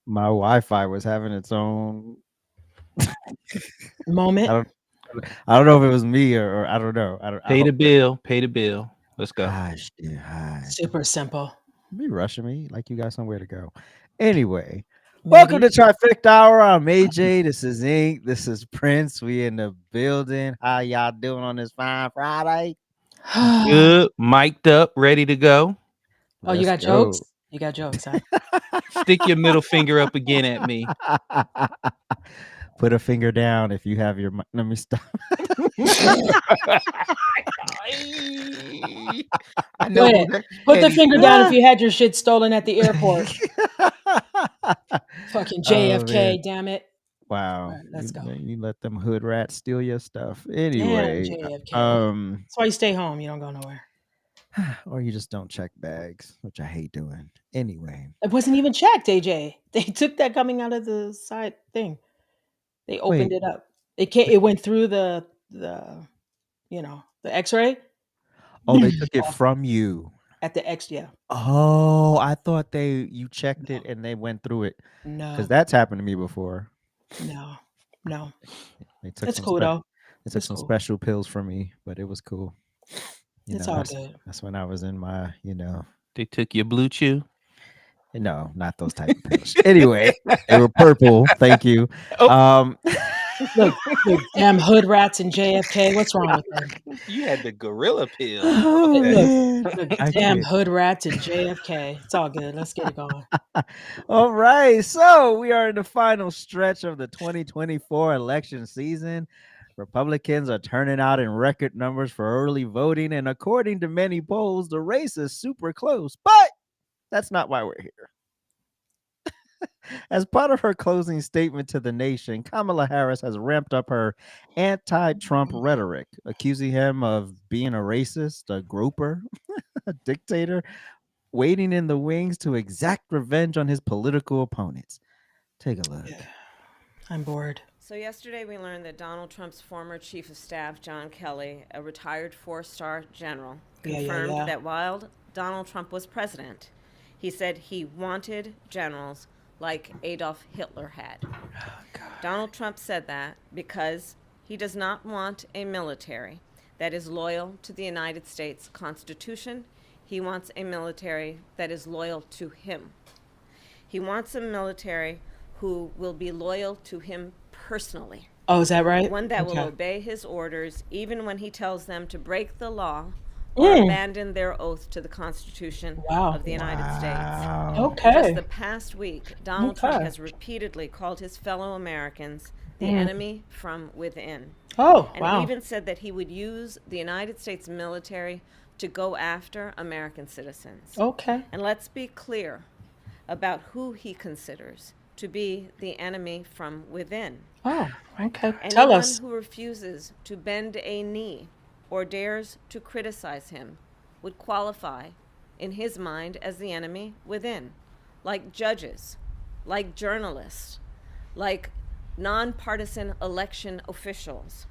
My Wi-Fi was having its own moment. I don't know if it was me or I don't know. Pay the bill. Pay the bill. Let's go. Gosh, dude, hi. Super simple. Be rushing me like you got somewhere to go. Anyway, welcome to Trifecta Hour. I'm AJ. This is Ink. This is Prince. We in the building. How y'all doing on this fine Friday? Good. Mic'd up. Ready to go. Oh, you got jokes? You got jokes, huh? Stick your middle finger up again at me. Put a finger down if you have your. Let me stop. I know. Put the finger down if you had your shit stolen at the airport. Fucking JFK, damn it. Wow. Right, let's go. You let them hood rats steal your stuff. Anyway. Damn, JFK. That's why you stay home. You don't go nowhere. Or you just don't check bags, which I hate doing. Anyway. It wasn't even checked, AJ. They took that coming out of the side thing. They opened it up. It went through the X-ray. Oh, they took it from you. At the X, yeah. Oh, I thought you checked it and they went through it. No. Because that's happened to me before. No. It's cool though. They took some special pills for me, but it was cool. It's all good. That's when I was in my, They took your Blue Chew? No, not those type of pills. Anyway, they were purple. Thank you. Look, damn hood rats and JFK. What's wrong with them? You had the gorilla pill. Look, damn hood rats and JFK. It's all good. Let's get it going. All right. So we are in the final stretch of the 2024 election season. Republicans are turning out in record numbers for early voting. And according to many polls, the race is super close. But that's not why we're here. As part of her closing statement to the nation, Kamala Harris has ramped up her anti-Trump rhetoric, accusing him of being a racist, a groper, a dictator, waiting in the wings to exact revenge on his political opponents. Take a look. Yeah. I'm bored. So yesterday we learned that Donald Trump's former chief of staff, John Kelly, a retired 4-star general, confirmed that while Donald Trump was president, he said he wanted generals like Adolf Hitler had. Oh, Donald Trump said that because he does not want a military that is loyal to the United States Constitution. He wants a military that is loyal to him. He wants a military who will be loyal to him personally. Oh, is that right? One that will obey his orders even when he tells them to break the law or abandon their oath to the Constitution of the United States. Okay. Just the past week, Donald Trump has repeatedly called his fellow Americans the enemy from within. Oh, and even said that he would use the United States military to go after American citizens. Okay. And let's be clear about who he considers to be the enemy from within. Oh, okay. Tell us. Anyone who refuses to bend a knee or dares to criticize him would qualify, in his mind, as the enemy within, like judges, like journalists, like nonpartisan election officials.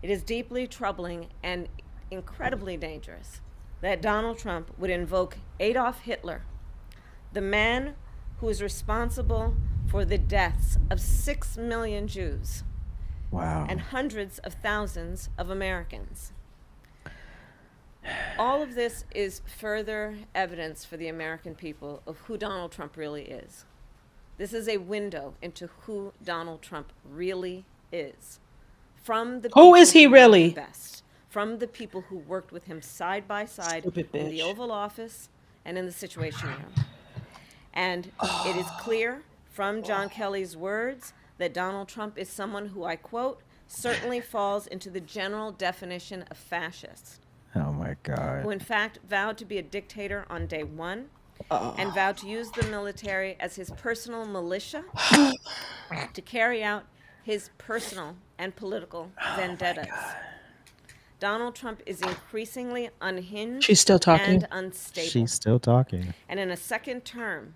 It is deeply troubling and incredibly dangerous that Donald Trump would invoke Adolf Hitler, the man who is responsible for the deaths of 6 million Jews and hundreds of thousands of Americans. All of this is further evidence for the American people of who Donald Trump really is. This is a window into who Donald Trump really is. From the who is he really? Best, from the people who worked with him side by side in the Oval Office and in the Situation Room. And it is clear from John Kelly's words that Donald Trump is someone who, I quote, certainly falls into the general definition of fascist. Oh, my God. Who, in fact, vowed to be a dictator on day one and vowed to use the military as his personal militia to carry out his personal and political vendettas. Donald Trump is increasingly She's unhinged still talking. and unstable. She's still talking. And in a second term,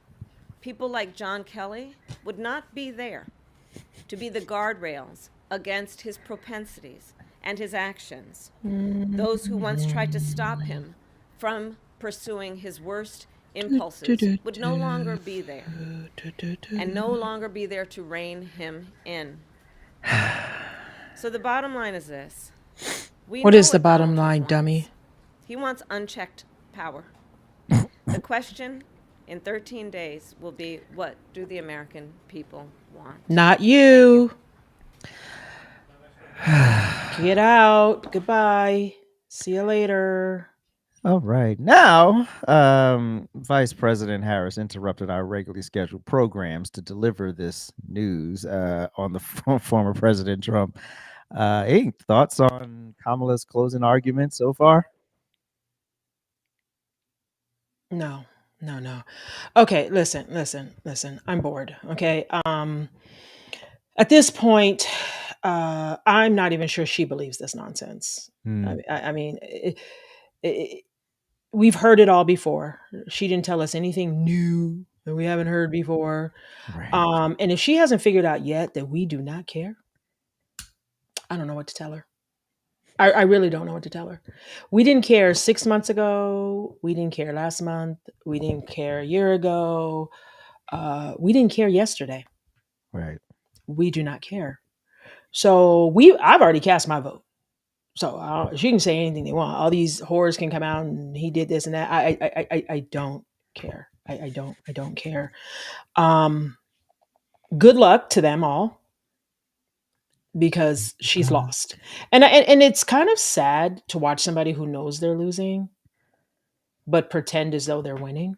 people like John Kelly would not be there to be the guardrails against his propensities and his actions. Those who once tried to stop him from pursuing his worst impulses would no longer be there, and no longer be there to rein him in. So the bottom line is this. What is the bottom Donald Trump line, wants. dummy? He wants unchecked power. The question in 13 days will be, what do the American people want? Not you. Get out. Goodbye. See you later. All right. Now, Vice President Harris interrupted our regularly scheduled programs to deliver this news on the former President Trump. Any thoughts on Kamala's closing argument so far? No. Okay, listen. I'm bored. Okay. At this point, I'm not even sure she believes this nonsense. I mean, we've heard it all before. She didn't tell us anything new that we haven't heard before. Right. And if she hasn't figured out yet that we do not care, I don't know what to tell her. I really don't know what to tell her. We didn't care 6 months ago. We didn't care last month. We didn't care a year ago. We didn't care yesterday. Right. We do not care. So I've already cast my vote. So she can say anything they want. All these whores can come out and he did this and that. I don't care. I don't care. Good luck to them all, because she's lost. And it's kind of sad to watch somebody who knows they're losing, but pretend as though they're winning.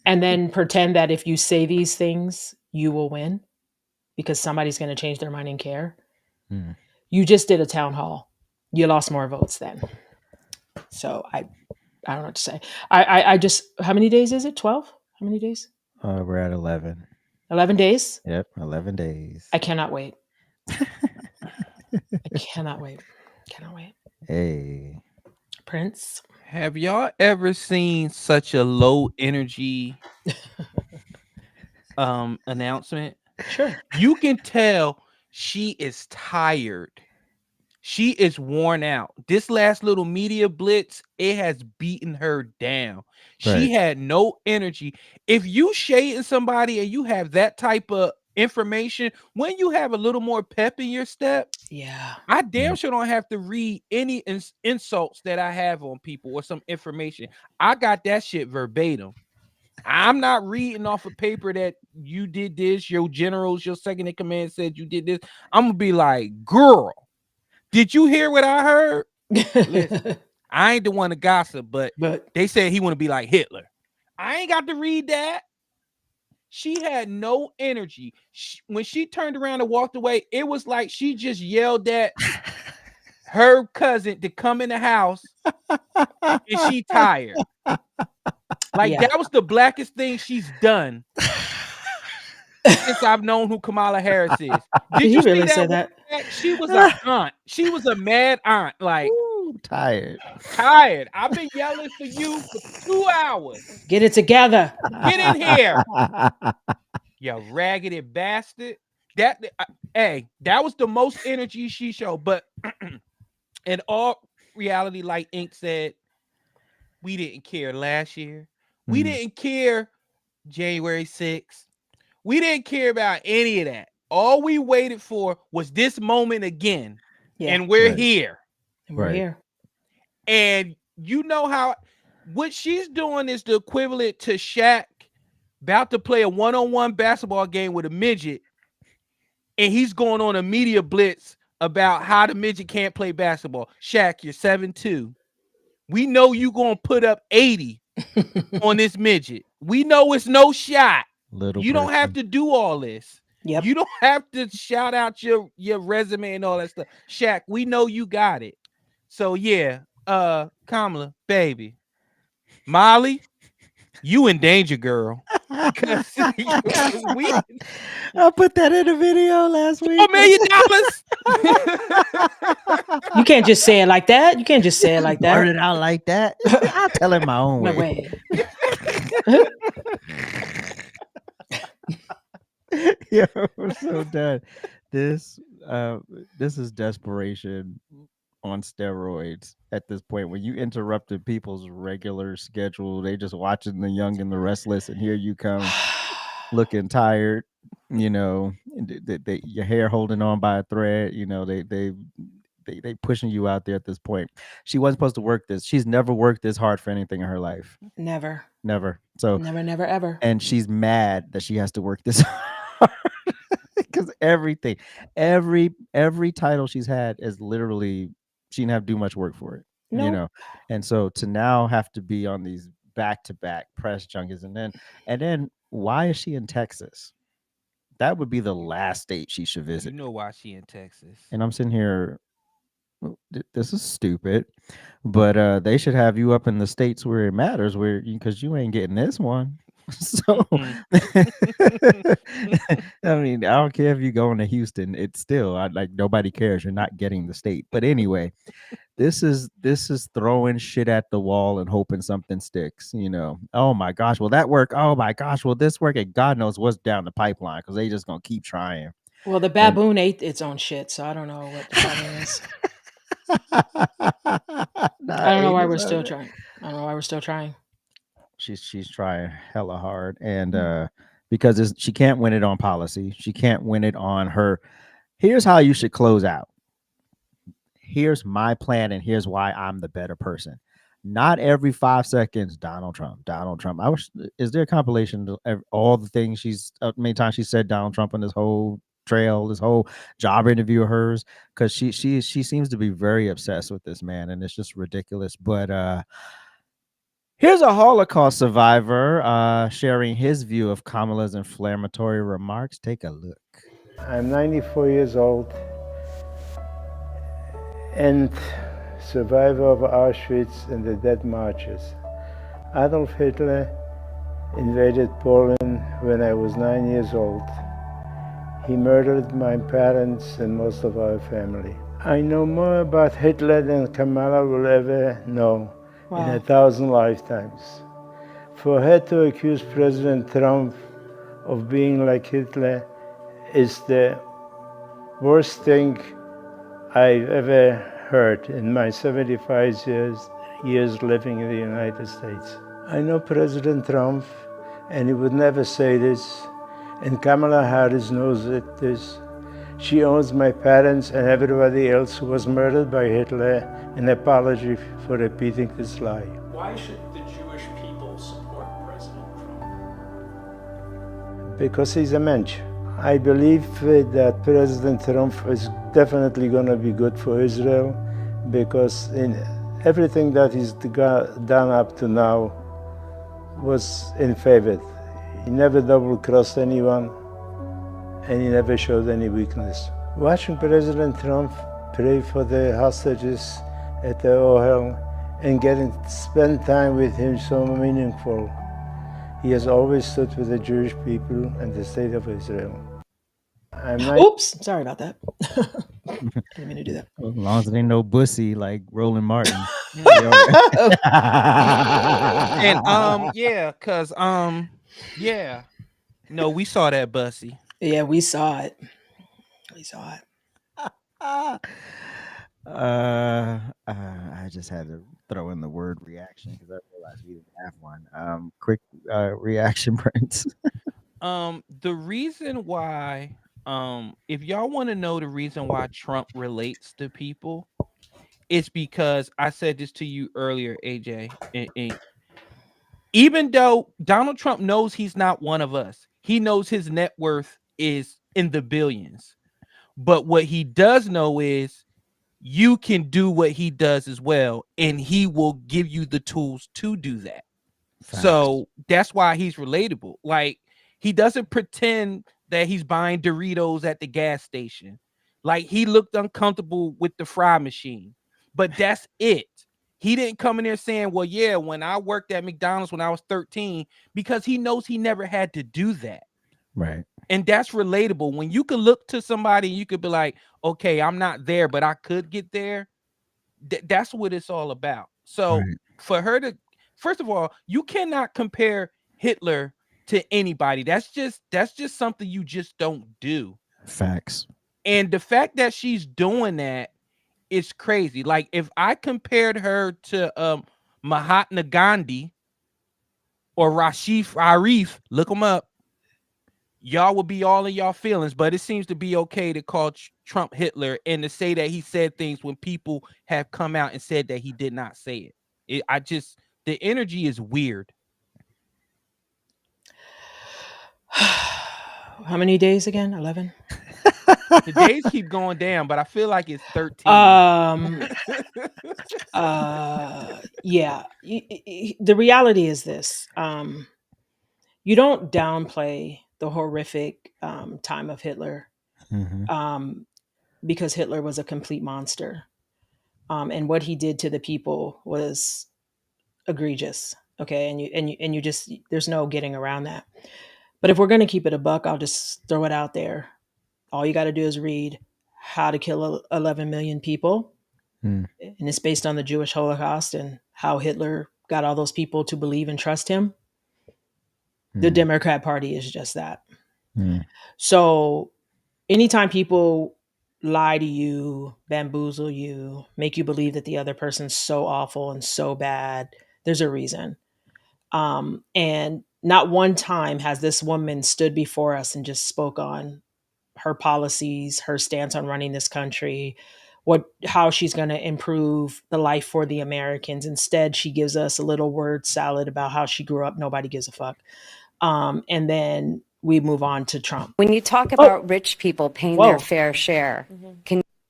And then pretend that if you say these things, you will win because somebody's going to change their mind and care. You just did a town hall. You lost more votes then. So I don't know what to say. I just, how many days is it? 12? How many days? We're at 11. 11 days? Yep, 11 days. I cannot wait. I cannot wait. Hey. Prince. Have y'all ever seen such a low energy announcement? Sure. You can tell she is tired. She is worn out. This last little media blitz, it has beaten her down. Right. She had no energy. If you shading somebody and you have that type of information, when you have a little more pep in your step, Yeah. I damn sure don't have to read any insults that I have on people or some information. I got that shit verbatim. I'm not reading off a paper that you did this, your generals, your second in command said you did this. I'm gonna be like, girl, did you hear what I heard? Listen, I ain't the one to gossip, but they said he want to be like Hitler. I ain't got to read that. She had no energy. When she turned around and walked away, it was like she just yelled at her cousin to come in the house and she tired. Like that was the blackest thing she's done since I've known who Kamala Harris is. Did you really see say that? She was an aunt. She was a mad aunt. Like tired. I've been yelling for you for 2 hours. Get it together. Get in here. You raggedy bastard. That was the most energy she showed. But in all reality, like Ink said, we didn't care last year. We didn't care January 6th. We didn't care about any of that. All we waited for was this moment again. Yeah. And we're here. And we're here. And you know how what she's doing is the equivalent to Shaq about to play a one-on-one basketball game with a midget. And he's going on a media blitz about how the midget can't play basketball. Shaq, you're 7'2". We know you going to put up 80 on this midget. We know it's no shot. You don't have to do all this. Yep. You don't have to shout out your resume and all that stuff. Shaq, we know you got it. So yeah, Kamala, baby. Molly, You in danger, girl. Cause we I put that in the video last week. $4 million. You can't just say it like that. You can't just say it like Blurt that. it out like that. I'll tell it my own My way. way. Yeah, we're so done. This this is desperation on steroids at this point. When you interrupted people's regular schedule, they just watching The Young and the Restless, and here you come looking tired. You know, your hair holding on by a thread. You know, they pushing you out there at this point. She wasn't supposed to work this. She's never worked this hard for anything in her life. Never. Never. So Never, never, ever. and she's mad that she has to work this hard because every title she's had is literally she didn't have to do much work for it. You No. know, and so to now have to be on these back-to-back press junkets, and then why is she in Texas? That would be the last state she should You visit. know why she in Texas. And I'm sitting here, this is stupid, but they should have you up in the states where it matters, where because you ain't getting this one. So I mean, I don't care if you going to Houston, it's still like nobody cares. You're not getting the state. But anyway, this is throwing shit at the wall and hoping something sticks. You know, oh my gosh, will that work? Oh my gosh, will this work? And God knows what's down the pipeline because they just gonna keep trying. Well, the baboon ate its own shit, so I don't know what the problem is. I don't know why we're still trying. I don't know why we're still trying. She's trying hella hard, and because she can't win it on policy, she can't win it on her. Here's how you should close out. Here's my plan, and here's why I'm the better person. Not every 5 seconds, Donald Trump, Donald Trump. I wish is there a compilation of all the things many times she said Donald Trump on this whole trail, this whole job interview of hers, because she seems to be very obsessed with this man, and it's just ridiculous. But here's a Holocaust survivor sharing his view of Kamala's inflammatory remarks. Take a look. I'm 94 years old and survivor of Auschwitz and the death marches. Adolf Hitler invaded Poland when I was 9 years old. He murdered my parents and most of our family. I know more about Hitler than Kamala will ever know in 1,000 lifetimes. For her to accuse President Trump of being like Hitler is the worst thing I've ever heard in my 75 years living in the United States. I know President Trump, and he would never say this, and Kamala Harris knows this. She owes my parents and everybody else who was murdered by Hitler an apology for repeating this lie. Why should the Jewish people support President Trump? Because he's a mensch. I believe that President Trump is definitely going to be good for Israel, because in everything that he's done up to now was in favor. He never double-crossed anyone, and he never showed any weakness. Watching President Trump pray for the hostages at the Ohel and spend time with him so meaningful. He has always stood with the Jewish people and the state of Israel. Oops, sorry about that. Didn't mean to do that. As long as it ain't no bussy like Roland Martin. And no, we saw that bussy. Yeah, we saw it. We saw it. I just had to throw in the word reaction because I realized we didn't have one. Quick reaction, Prince. The reason why, if y'all want to know the reason why Trump relates to people, it's because I said this to you earlier, AJ. And even though Donald Trump knows he's not one of us, he knows his net worth is in the billions. But what he does know is you can do what he does as well, and he will give you the tools to do that. Facts. So that's why he's relatable. Like, he doesn't pretend that he's buying Doritos at the gas station. Like, he looked uncomfortable with the fry machine, but that's it. He didn't come in there saying, well, yeah, when I worked at McDonald's when I was 13, because he knows he never had to do that. Right. And that's relatable. When you can look to somebody, you could be like, okay, I'm not there, but I could get there. That's what it's all about. So Right. for her to, first of all, you cannot compare Hitler to anybody. That's just something you just don't do. Facts. And the fact that she's doing that is crazy. Like if I compared her to Mahatma Gandhi or Rashif Arif, look them up, y'all would be all in y'all feelings. But it seems to be okay to call Trump Hitler and to say that he said things when people have come out and said that he did not say it. The energy is weird. How many days again? 11? The days keep going down, but I feel like it's 13. Yeah. The reality is this. You don't downplay the horrific time of Hitler, because Hitler was a complete monster. And what he did to the people was egregious. Okay. And you just, there's no getting around that. But if we're going to keep it a buck, I'll just throw it out there. All you got to do is read How to Kill 11 Million People. And it's based on the Jewish Holocaust and how Hitler got all those people to believe and trust him. The Democrat Party is just that. So anytime people lie to you, bamboozle you, make you believe that the other person's so awful and so bad, there's a reason. And not one time has this woman stood before us and just spoke on her policies, her stance on running this country, how she's going to improve the life for the Americans. Instead, she gives us a little word salad about how she grew up. Nobody gives a fuck. And then we move on to Trump. When you talk about rich people paying their fair share,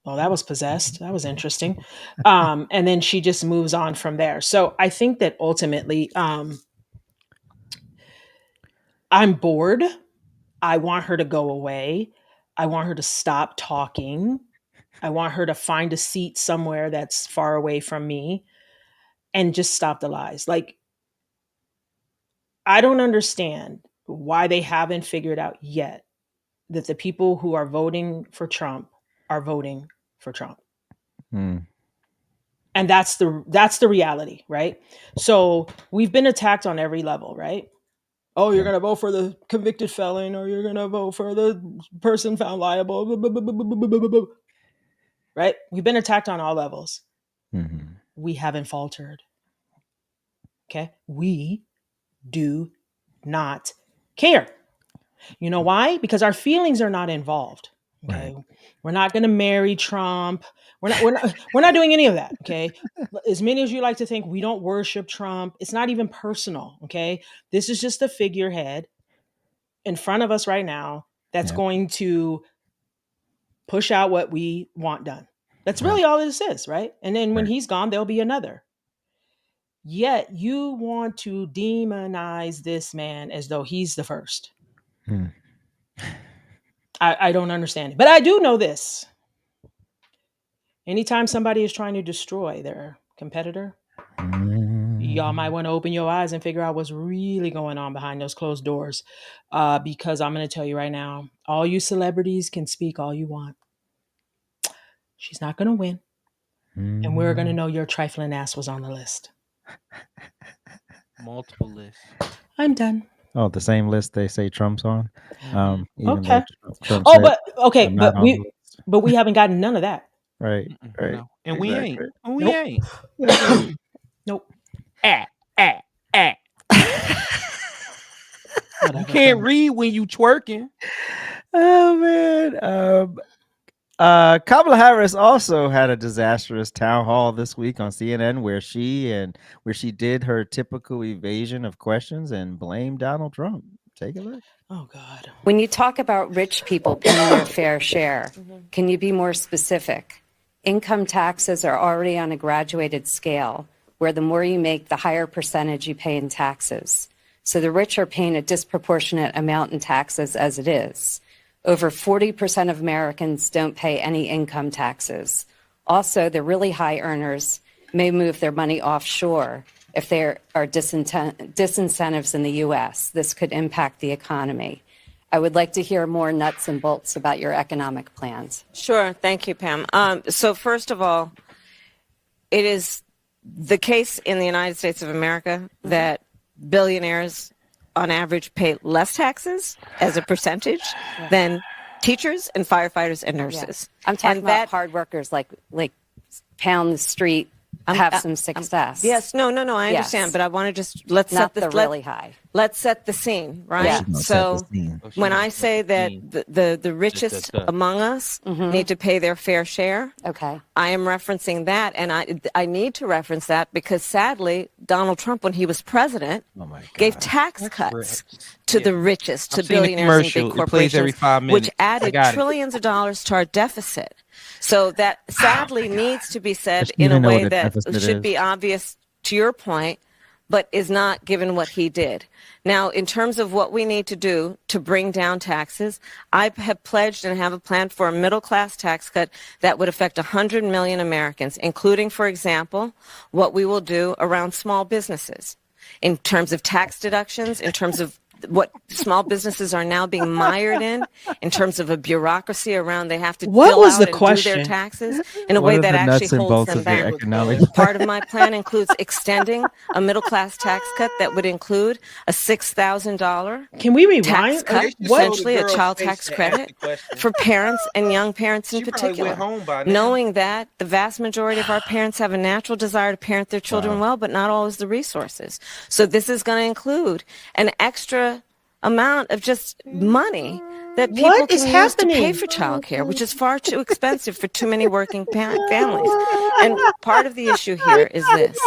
Well, that was possessed. That was interesting. And then she just moves on from there. So I think that ultimately, I'm bored. I want her to go away. I want her to stop talking. I want her to find a seat somewhere that's far away from me and just stop the lies. Like, I don't understand why they haven't figured out yet that the people who are voting for Trump are voting for Trump. And that's the reality, right? So we've been attacked on every level, right? Oh, you're going to vote for the convicted felon, or you're going to vote for the person found liable, right? We've been attacked on all levels. We haven't faltered. Okay? We do not care. You know why? Because our feelings are not involved. Okay. Right. We're not going to marry Trump. We're not doing any of that. Okay. As many as you like to think, we don't worship Trump. It's not even personal. Okay. This is just a figurehead in front of us right now that's going to push out what we want done. That's really all this is. Right. And then when he's gone, there'll be another. Yet you want to demonize this man as though he's the first. I don't understand it. But I do know this. Anytime somebody is trying to destroy their competitor, y'all might want to open your eyes and figure out what's really going on behind those closed doors. Because I'm going to tell you right now, all you celebrities can speak all you want. She's not going to win. And we're going to know your trifling ass was on the list. Multiple lists. I'm done. Oh, the same list they say Trump's on. Okay. Trump but we haven't gotten none of that. Right. Right. No. And we ain't. And we Nope. ain't. Nope. You can't read when you twerking. Oh man. Kamala Harris also had a disastrous town hall this week on CNN where she did her typical evasion of questions and blamed Donald Trump. Take a look. Oh God. When you talk about rich people paying their fair share, can you be more specific? Income taxes are already on a graduated scale where the more you make, the higher percentage you pay in taxes. So the rich are paying a disproportionate amount in taxes as it is. Over 40% of Americans don't pay any income taxes. Also, the really high earners may move their money offshore if there are disincentives in the U.S. This could impact the economy. I would like to hear more nuts and bolts about your economic plans. Sure. Thank you, Pam. So first of all, it is the case in the United States of America that billionaires on average pay less taxes as a percentage than teachers and firefighters and nurses. I'm talking And about that- hard workers like pound the street, have some success. Yes, no, I Yes. understand, but I want to just let's Not set the really high. Let's set the scene, right? Yeah. So she when gonna I set say the that scene. the richest the- among us need to pay their fair share, Okay. I am referencing that, and I need to reference that because sadly, Donald Trump, when he was president, gave tax cuts to the richest, to I've seen the billionaires and commercial. big It plays every corporations, 5 which minutes. I added got it. trillions of dollars to our deficit. So that sadly needs to be said Does she in a even know way what a that deficit should is? be obvious to your point, but is not given what he did. Now, in terms of what we need to do to bring down taxes, I have pledged and have a plan for a middle-class tax cut that would affect 100 million Americans, including, for example, what we will do around small businesses in terms of tax deductions, in terms of what small businesses are now being mired in terms of a bureaucracy around they have to What fill was out the and do question? their taxes in a What way are that the actually nuts and holds bolts them of your back. economic Part of my plan includes extending a middle-class tax cut that would include a $6,000 Can we rewind? tax cut, They should show essentially the a girl's child face tax to ask credit the question. for parents and young parents in She probably particular. went home by now. Knowing that the vast majority of our parents have a natural desire to parent their children well, but not always the resources. So this is going to include an extra amount of just money that people What is can use to pay happening? for childcare, which is far too expensive for too many working families. And part of the issue here is this.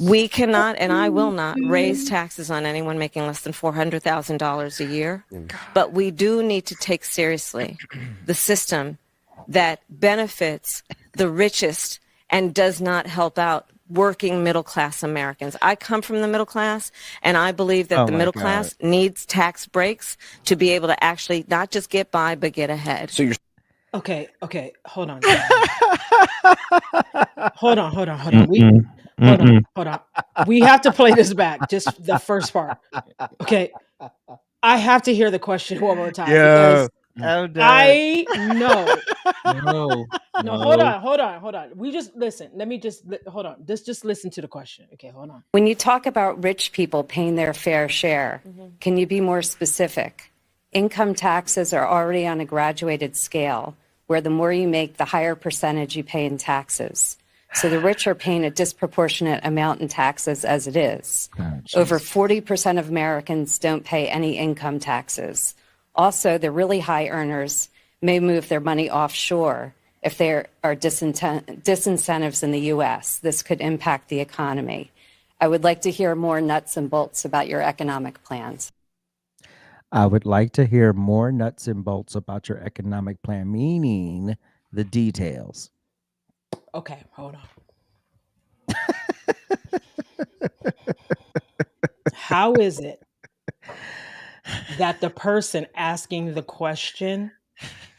We cannot, and I will not, raise taxes on anyone making less than $400,000 a year. But we do need to take seriously the system that benefits the richest and does not help out working middle-class Americans. I come from the middle class, and I believe that Oh the my middle God. class needs tax breaks to be able to actually not just get by, but get ahead. So you're Okay, hold on. Hold on. Hold on. We have to play this back, just the first part. Okay. I have to hear the question one more time because I know. No, hold on. We just listen. Let me just hold on. Just listen to the question. Okay, hold on. When you talk about rich people paying their fair share, can you be more specific? Income taxes are already on a graduated scale, where the more you make, the higher percentage you pay in taxes. So the rich are paying a disproportionate amount in taxes as it is. Over 40% of Americans don't pay any income taxes. Also, the really high earners may move their money offshore if there are disincentives in the U.S. This could impact the economy. I would like to hear more nuts and bolts about your economic plans. I would like to hear more nuts and bolts about your economic plan, meaning the details. Okay, hold on. How is it that the person asking the question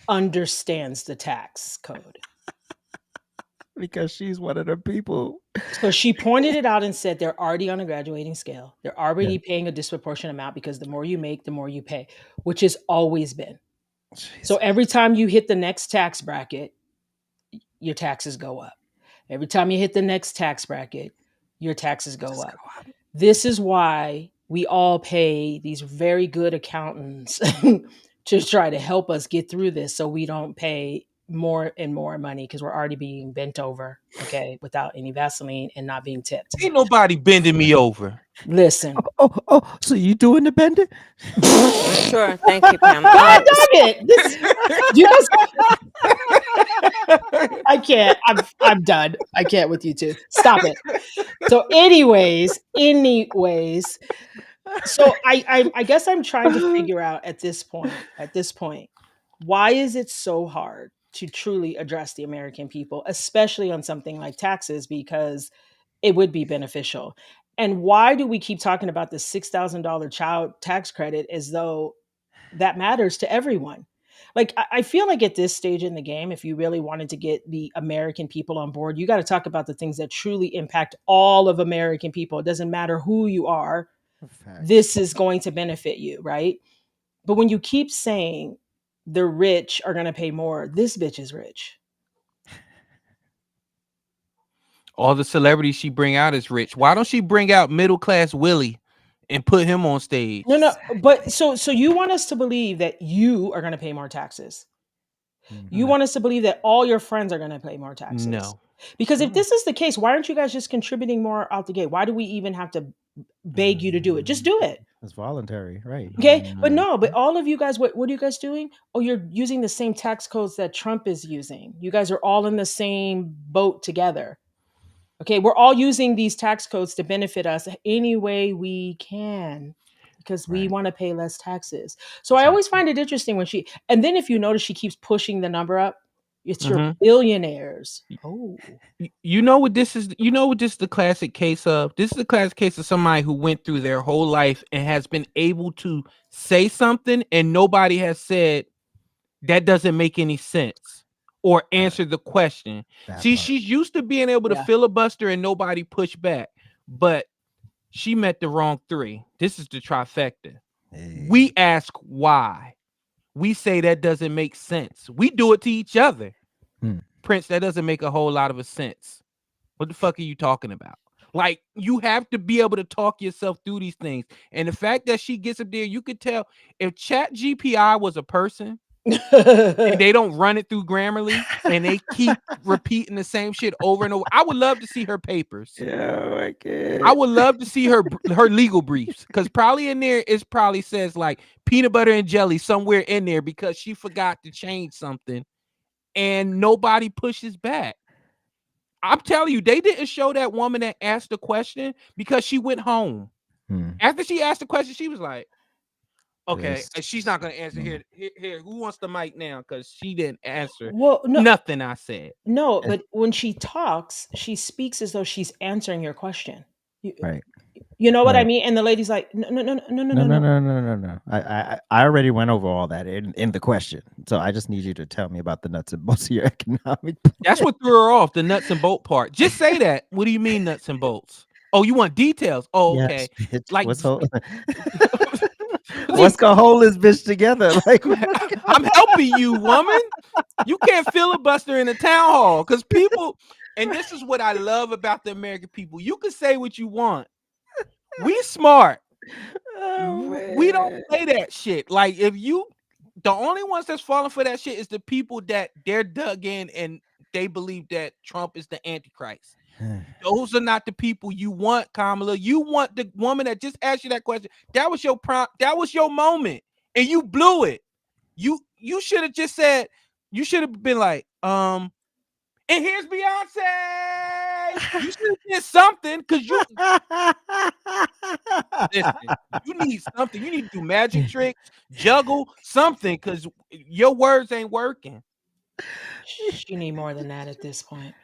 understands the tax code? Because she's one of the people. So she pointed it out and said they're already on a graduating scale. They're already paying a disproportionate amount because the more you make, the more you pay, which has always been. So every time you hit the next tax bracket, your taxes go up. Every time you hit the next tax bracket, your taxes go up. This is why we all pay these very good accountants to try to help us get through this so we don't pay more and more money because we're already being bent over, okay, without any Vaseline and not being tipped. ain't nobody bending me over. Listen. Oh, so you doing the bending? Sure, thank you, Pam. God damn it! I can't. I'm done. I can't with you two. Stop it. So, anyways, so I guess I'm trying to figure out at this point, why is it so hard to truly address the American people, especially on something like taxes, because it would be beneficial. And why do we keep talking about the $6,000 child tax credit as though that matters to everyone? Like, I feel like at this stage in the game, if you really wanted to get the American people on board, you got to talk about the things that truly impact all of American people. It doesn't matter who you are. Facts. This is going to benefit you, right? But when you keep saying the rich are going to pay more, this bitch is rich. All the celebrities she bring out is rich. Why don't she bring out middle class Willie and put him on stage? No, but so you want us to believe that you are going to pay more taxes. You want us to believe that all your friends are going to pay more taxes. No. Because if this is the case, why aren't you guys just contributing more out the gate? Why do we even have to beg you to do it? Just do it. It's voluntary, right? Okay. But all of you guys, what are you guys doing? Oh, you're using the same tax codes that Trump is using. You guys are all in the same boat together. Okay. We're all using these tax codes to benefit us any way we can because we want to pay less taxes. So I always find it interesting when and then if you notice, she keeps pushing the number up. It's your billionaires. Oh. You know what this is? You know what this is the classic case of? This is the classic case of somebody who went through their whole life and has been able to say something and nobody has said that doesn't make any sense or answer the question. See, she's used to being able to filibuster and nobody push back, but she met the wrong three. This is the trifecta. Hey. We ask why. We say that doesn't make sense. We do it to each other. Prince, that doesn't make a whole lot of a sense. What the fuck are you talking about? Like, you have to be able to talk yourself through these things. And the fact that she gets up there, you could tell if Chat GPI was a person and they don't run it through Grammarly and they keep repeating the same shit over and over. I would love to see her papers. Yeah, I would love to see her legal briefs, because probably in there it probably says like peanut butter and jelly somewhere in there because she forgot to change something and nobody pushes back. I'm telling you, they didn't show that woman that asked the question because she went home. After she asked the question, she was like, okay, she's not going to answer here. Who wants the mic now? Because she didn't answer nothing I said. No, but when she talks, she speaks as though she's answering your question. Right. You know what I mean? And the lady's like, no. I already went over all that in the question. So I just need you to tell me about the nuts and bolts of your economic plan. That's what threw her off, the nuts and bolt part. Just say that. What do you mean nuts and bolts? Oh, you want details? Oh, okay. Yes, like what's gonna hold this bitch together? Like, I'm helping you, woman. You can't filibuster in a town hall because people, and this is what I love about the American people. You can say what you want. We smart. We don't play that shit. Like, if you, the only ones that's falling for that shit is the people that they're dug in and they believe that Trump is the Antichrist. Those are not the people you want, Kamala. You want the woman that just asked you that question. That was your that was your moment, and you blew it. You should have just said. You should have been like, and here's Beyonce. You should have did something because you. Listen, you need something. You need to do magic tricks, juggle something, because your words ain't working. She need more than that at this point.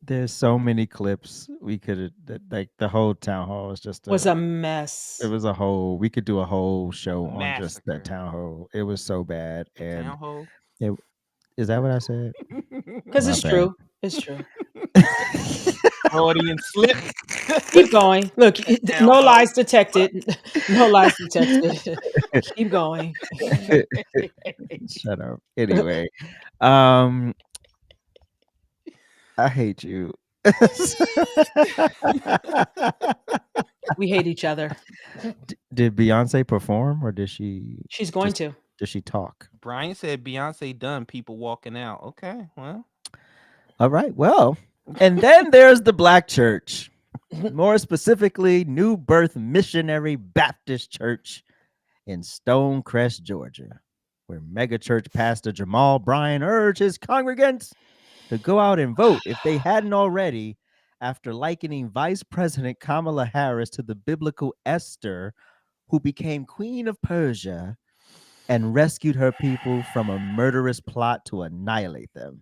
There's so many clips we could have, like the whole town hall was a mess. It was we could do a whole show on just that town hall. It was so bad. And town hall? Is that what I said? Because it's true. It's true. Freudian slip. Keep going. Look, no lies detected. No lies detected. Keep going. Shut up. Anyway, I hate you. We hate each other. Did Beyonce perform or did she? She's going to. Did she talk? Brian said Beyonce done. People walking out. Okay, well. All right. Well, and then there's the Black church. More specifically, New Birth Missionary Baptist Church in Stonecrest, Georgia, where megachurch pastor Jamal Bryan urged his congregants to go out and vote if they hadn't already, after likening Vice President Kamala Harris to the biblical Esther, who became Queen of Persia and rescued her people from a murderous plot to annihilate them.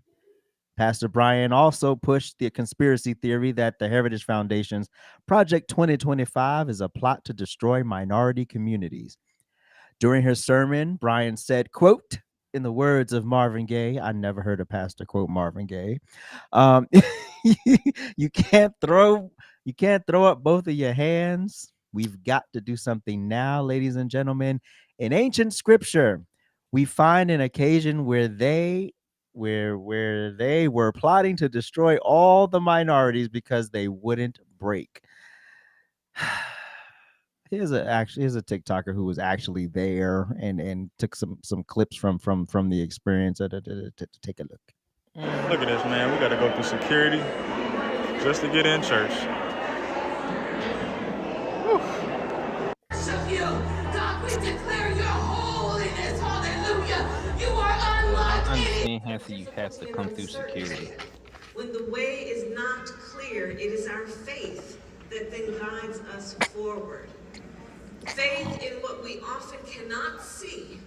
Pastor Bryan also pushed the conspiracy theory that the Heritage Foundation's Project 2025 is a plot to destroy minority communities. During her sermon, Bryan said, quote, in the words of Marvin Gaye, I never heard a pastor quote Marvin Gaye. You can't throw up both of your hands. We've got to do something now, ladies and gentlemen. In ancient scripture, we find an occasion where they were plotting to destroy all the minorities because they wouldn't break. Here's a TikToker who was actually there and took some clips from the experience to take a look. Look at this, man. We got to go through security just to get in church. God, we declare your holiness. Hallelujah. You are unlike any. You have to come through security. When the way is not clear, it is our faith that then guides us forward. Faith in what we often cannot see.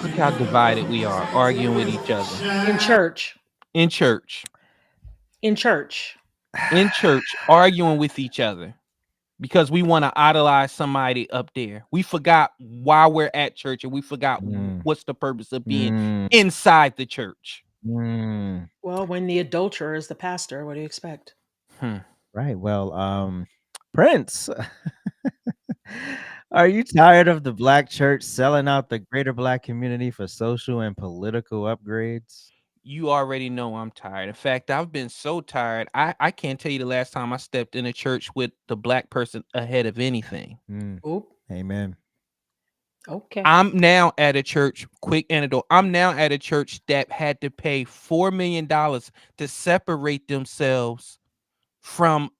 Look how divided we are, arguing with each other. In church. In church. In church. In church, arguing with each other because we want to idolize somebody up there. We forgot why we're at church, and we forgot what's the purpose of being inside the church. Well, when the adulterer is the pastor, what do you expect? Right. Well, Prince, are you tired of the black church selling out the greater black community for social and political upgrades? You already know I'm tired. In fact, I've been so tired. I can't tell you the last time I stepped in a church with the black person ahead of anything. Oop. Amen. Okay. I'm now at a church, quick anecdote. I'm now at a church that had to pay $4 million to separate themselves from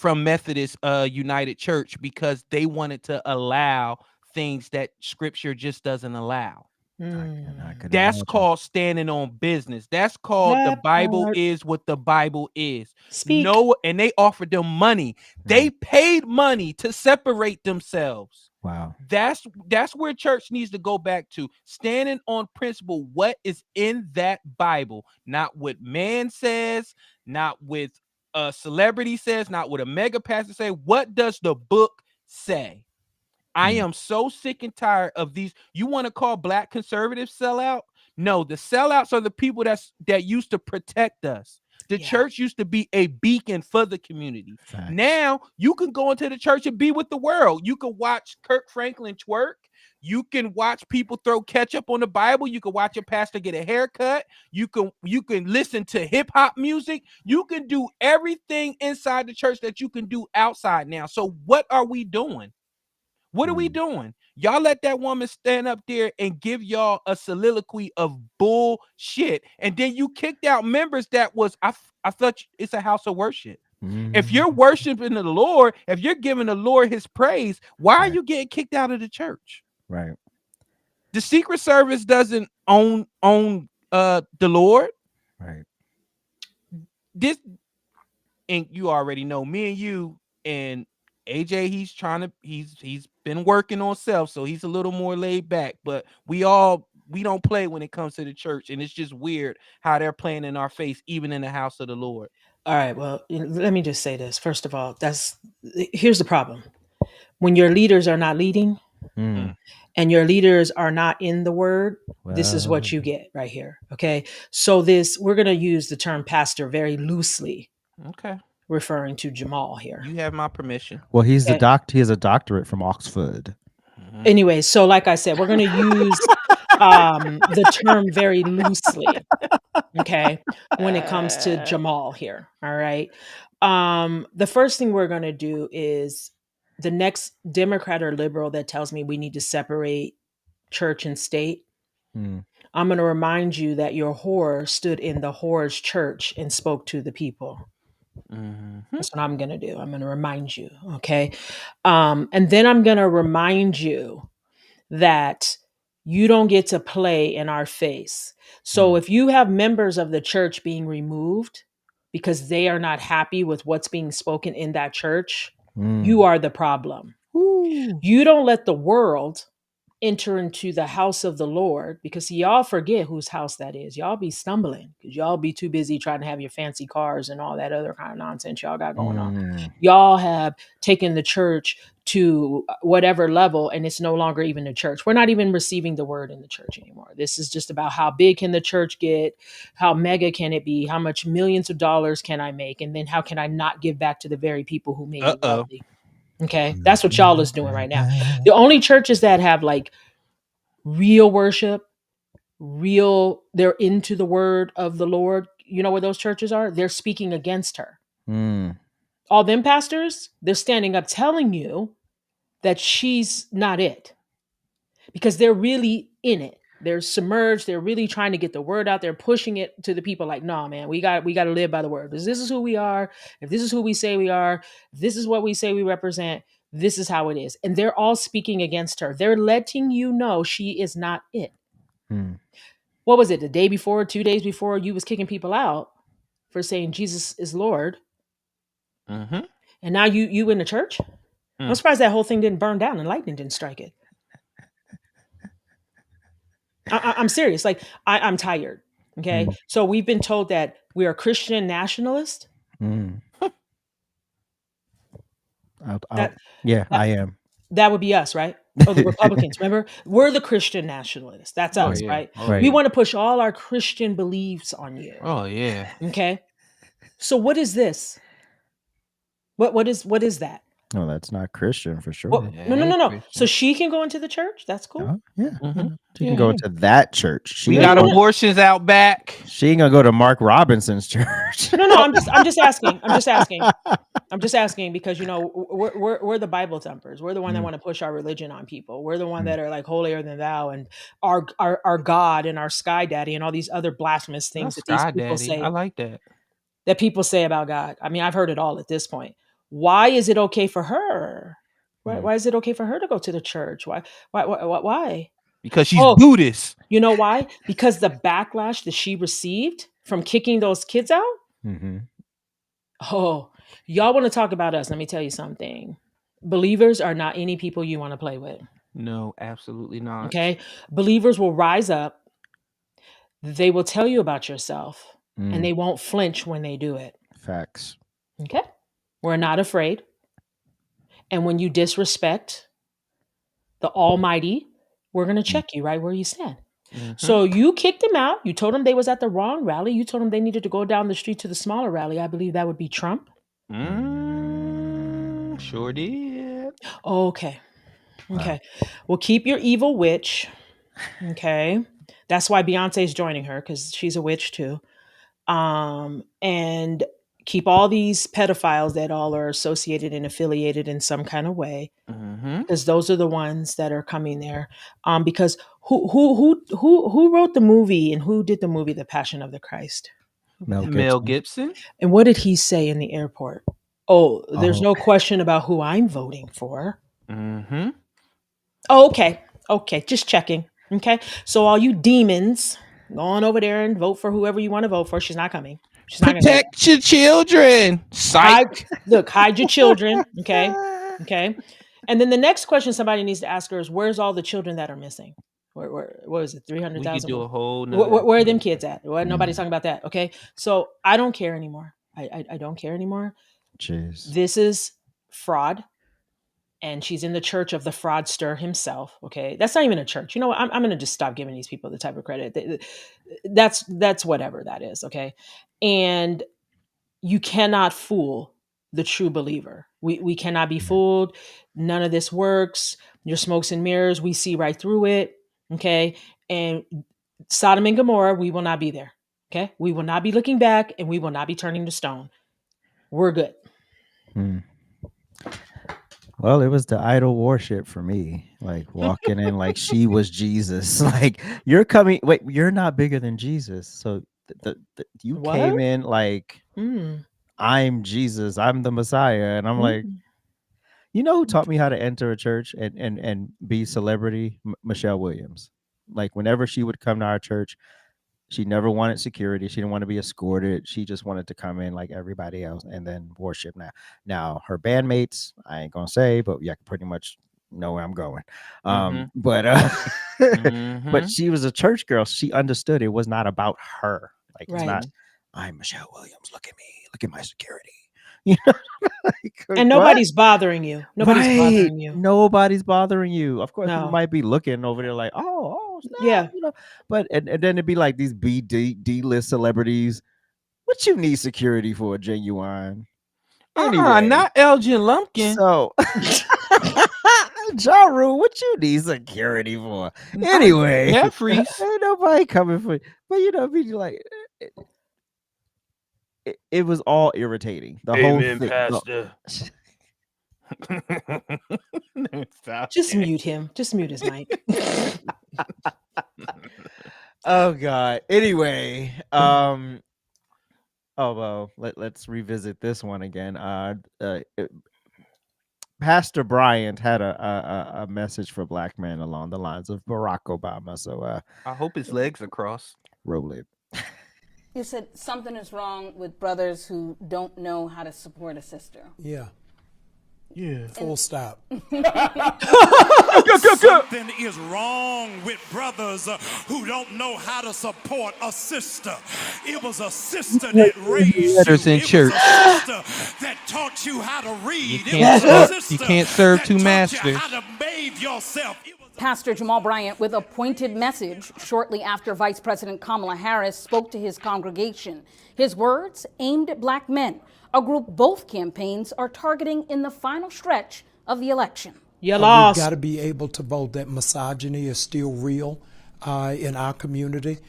Methodist United Church because they wanted to allow things that scripture just doesn't allow. That's called standing on business. That's called the Bible is what the Bible is. No, and they offered them money. They paid money to separate themselves. Wow. That's where church needs to go back to. Standing on principle, what is in that Bible, not what man says, not what a celebrity says, not what a mega pastor say. What does the book say? I am so sick and tired of these. You want to call black conservatives sellout? No, the sellouts are the people that used to protect us. The church used to be a beacon for the community. Facts. Now you can go into the church and be with the world. You can watch Kirk Franklin twerk. You can watch people throw ketchup on the Bible. You can watch a pastor get a haircut. You can listen to hip hop music. You can do everything inside the church that you can do outside now. So what are we doing? What are we doing? Y'all let that woman stand up there and give y'all a soliloquy of bullshit. And then you kicked out members that was, I thought it's a house of worship. If you're worshiping the Lord, if you're giving the Lord his praise, why are you getting kicked out of the church? Right. The Secret Service doesn't own the Lord. Right. This, and you already know, me and you and AJ, he's been working on self, so he's a little more laid back, but we don't play when it comes to the church, and it's just weird how they're playing in our face, even in the house of the Lord. All right, well, let me just say this. First of all, here's the problem. When your leaders are not leading and your leaders are not in the word, this is what you get right here. Okay. So we're going to use the term pastor very loosely. Okay. Referring to Jamal here. You have my permission. Well, he has a doctorate from Oxford. Anyway, so like I said, we're going to use the term very loosely. Okay. When it comes to Jamal here. All right. The first thing we're going to do is the next Democrat or liberal that tells me we need to separate church and state. I'm going to remind you that your whore stood in the whore's church and spoke to the people. That's what I'm going to do. I'm going to remind you. Okay. And then I'm going to remind you that you don't get to play in our face. So if you have members of the church being removed because they are not happy with what's being spoken in that church, you are the problem. You don't let the world enter into the house of the Lord, because see, y'all forget whose house that is. Y'all be stumbling because y'all be too busy trying to have your fancy cars and all that other kind of nonsense y'all got going on. Y'all have taken the church to whatever level, and it's no longer even a church. We're not even receiving the word in the church anymore. This is just about how big can the church get, how mega can it be, how much millions of dollars can I make, and then how can I not give back to the very people who made me wealthy. Okay, that's what y'all is doing right now. The only churches that have like real worship, they're into the word of the Lord. You know where those churches are? They're speaking against her. All them pastors, they're standing up telling you that she's not it, because they're really in it. They're submerged. They're really trying to get the word out. They're pushing it to the people like, no, man, we got to live by the word. Because this is who we are. If this is who we say we are, this is what we say we represent. This is how it is. And they're all speaking against her. They're letting you know she is not it. What was it? The day before, 2 days before, you was kicking people out for saying Jesus is Lord. And now you in the church? I'm surprised that whole thing didn't burn down and lightning didn't strike it. I'm serious. Like, I'm tired. Okay. So we've been told that we are Christian nationalists. I am. That would be us, right? Oh, the Republicans. Remember, we're the Christian nationalists. That's us, right? We want to push all our Christian beliefs on you. Oh yeah. Okay. So what is this? What is that? No, that's not Christian for sure. Well, no. So she can go into the church. That's cool. She can go into that church. We got abortions out back. She ain't gonna go to Mark Robinson's church. No. I'm just asking. I'm just asking because, you know, we're the Bible thumpers. We're the one that want to push our religion on people. We're the one that are like holier than thou and our God and our sky daddy and all these other blasphemous things that these people say. I like that. That people say about God. I mean, I've heard it all at this point. Why is it okay for her? Why is it okay for her to go to the church? Why? Because she's Buddhist. You know why? Because the backlash that she received from kicking those kids out. Oh, y'all want to talk about us? Let me tell you something. Believers are not any people you want to play with. No, absolutely not. Okay. Believers will rise up. They will tell you about yourself and they won't flinch when they do it. Facts. Okay. We're not afraid. And when you disrespect the Almighty, we're going to check you right where you stand. So you kicked them out. You told them they was at the wrong rally. You told them they needed to go down the street to the smaller rally. I believe that would be Trump. Sure did. Okay. Well, keep your evil witch. Okay. That's why Beyonce's joining her, because she's a witch too. And keep all these pedophiles that all are associated and affiliated in some kind of way, because those are the ones that are coming there. Because who wrote the movie and who did the movie The Passion of the Christ? Mel Gibson. And what did he say in the airport? Oh, there's no question about who I'm voting for. Oh, okay, just checking. Okay, so all you demons, go on over there and vote for whoever you want to vote for. She's not coming. She's not Protect your children. Hide your children. Okay. And then the next question somebody needs to ask her is, where's all the children that are missing? What is it? 300,000. We could do a whole. Where are them kids at? Nobody's talking about that. Okay, so I don't care anymore. I don't care anymore. Jeez. This is fraud. And she's in the church of the fraudster himself. Okay, that's not even a church. You know what? I'm going to just stop giving these people the type of credit. That's whatever that is. Okay, and you cannot fool the true believer. We cannot be fooled. None of this works. Your smokes and mirrors. We see right through it. Okay, and Sodom and Gomorrah, we will not be there. Okay, we will not be looking back, and we will not be turning to stone. We're good. Well, it was the idol worship for me, like walking in like she was Jesus. Like, you're coming. Wait, you're not bigger than Jesus. So you came in like I'm Jesus. I'm the Messiah, and I'm like, you know who taught me how to enter a church and be celebrity? Michelle Williams. Like, whenever she would come to our church, she never wanted security. She didn't want to be escorted. She just wanted to come in like everybody else and then worship. Now her bandmates, I ain't gonna say, but yeah, pretty much know where I'm going. Mhm. But but Mhm. she was a church girl. She understood it was not about her. Like it's Right. not. I'm Michelle Williams. Look at me. Look at my security. You know, like And what? nobody's bothering you. Nobody's Right. bothering you. Nobody's bothering you. Of course, people No. might be looking over there like, oh, snap, Yeah. you know. But and then it'd be like these D-list celebrities. What you need security for, Genuine? Anyway, Not Elgin Lumpkin. so Ja Rule, what you need security for? Anyway, Jeffries. ain't nobody coming for you. But you know, be like it was all irritating. The whole Amen, thing. Pastor. Stop Just it. mute him. Just mute his mic. Oh God. Anyway, oh well, let's revisit this one again. Pastor Bryant had a message for black men along the lines of Barack Obama. So I hope his legs are crossed. roll it. You said something is wrong with brothers who don't know how to support a sister. Yeah. Yeah. Full stop. Something is wrong with brothers who don't know how to support a sister. It was a sister that raised Letters you. in It church. was a sister that taught you how to read. You can't serve two masters. You how to bathe yourself. Pastor Jamal Bryant with a pointed message shortly after Vice President Kamala Harris spoke to his congregation. His words aimed at black men, a group both campaigns are targeting in the final stretch of the election. You lost. We've got to be able to vote that misogyny is still real in our community.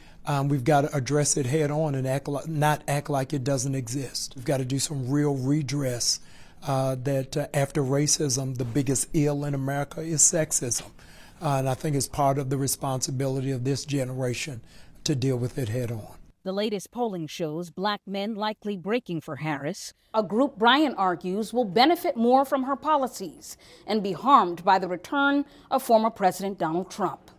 We've got to address it head on and not act like it doesn't exist. We've got to do some real redress that after racism, the biggest ill in America is sexism. And I think it's part of the responsibility of this generation to deal with it head on. The latest polling shows black men likely breaking for Harris. A group Bryant argues will benefit more from her policies and be harmed by the return of former President Donald Trump.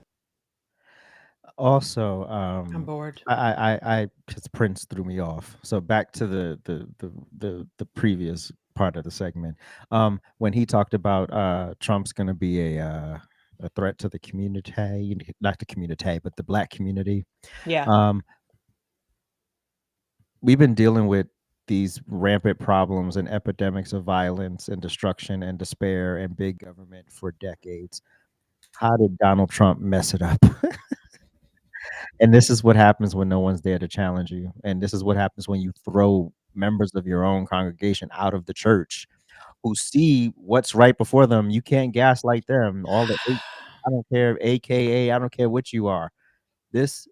Also, I'm bored. I because Prince threw me off. So back to the previous part of the segment. When he talked about Trump's going to be a threat to the community, not the community, but the black community. Yeah. We've been dealing with these rampant problems and epidemics of violence and destruction and despair and big government for decades. How did Donald Trump mess it up? And this is what happens when no one's there to challenge you. And this is what happens when you throw members of your own congregation out of the church who see what's right before them. You can't gaslight them. I don't care, AKA, I don't care what you are. This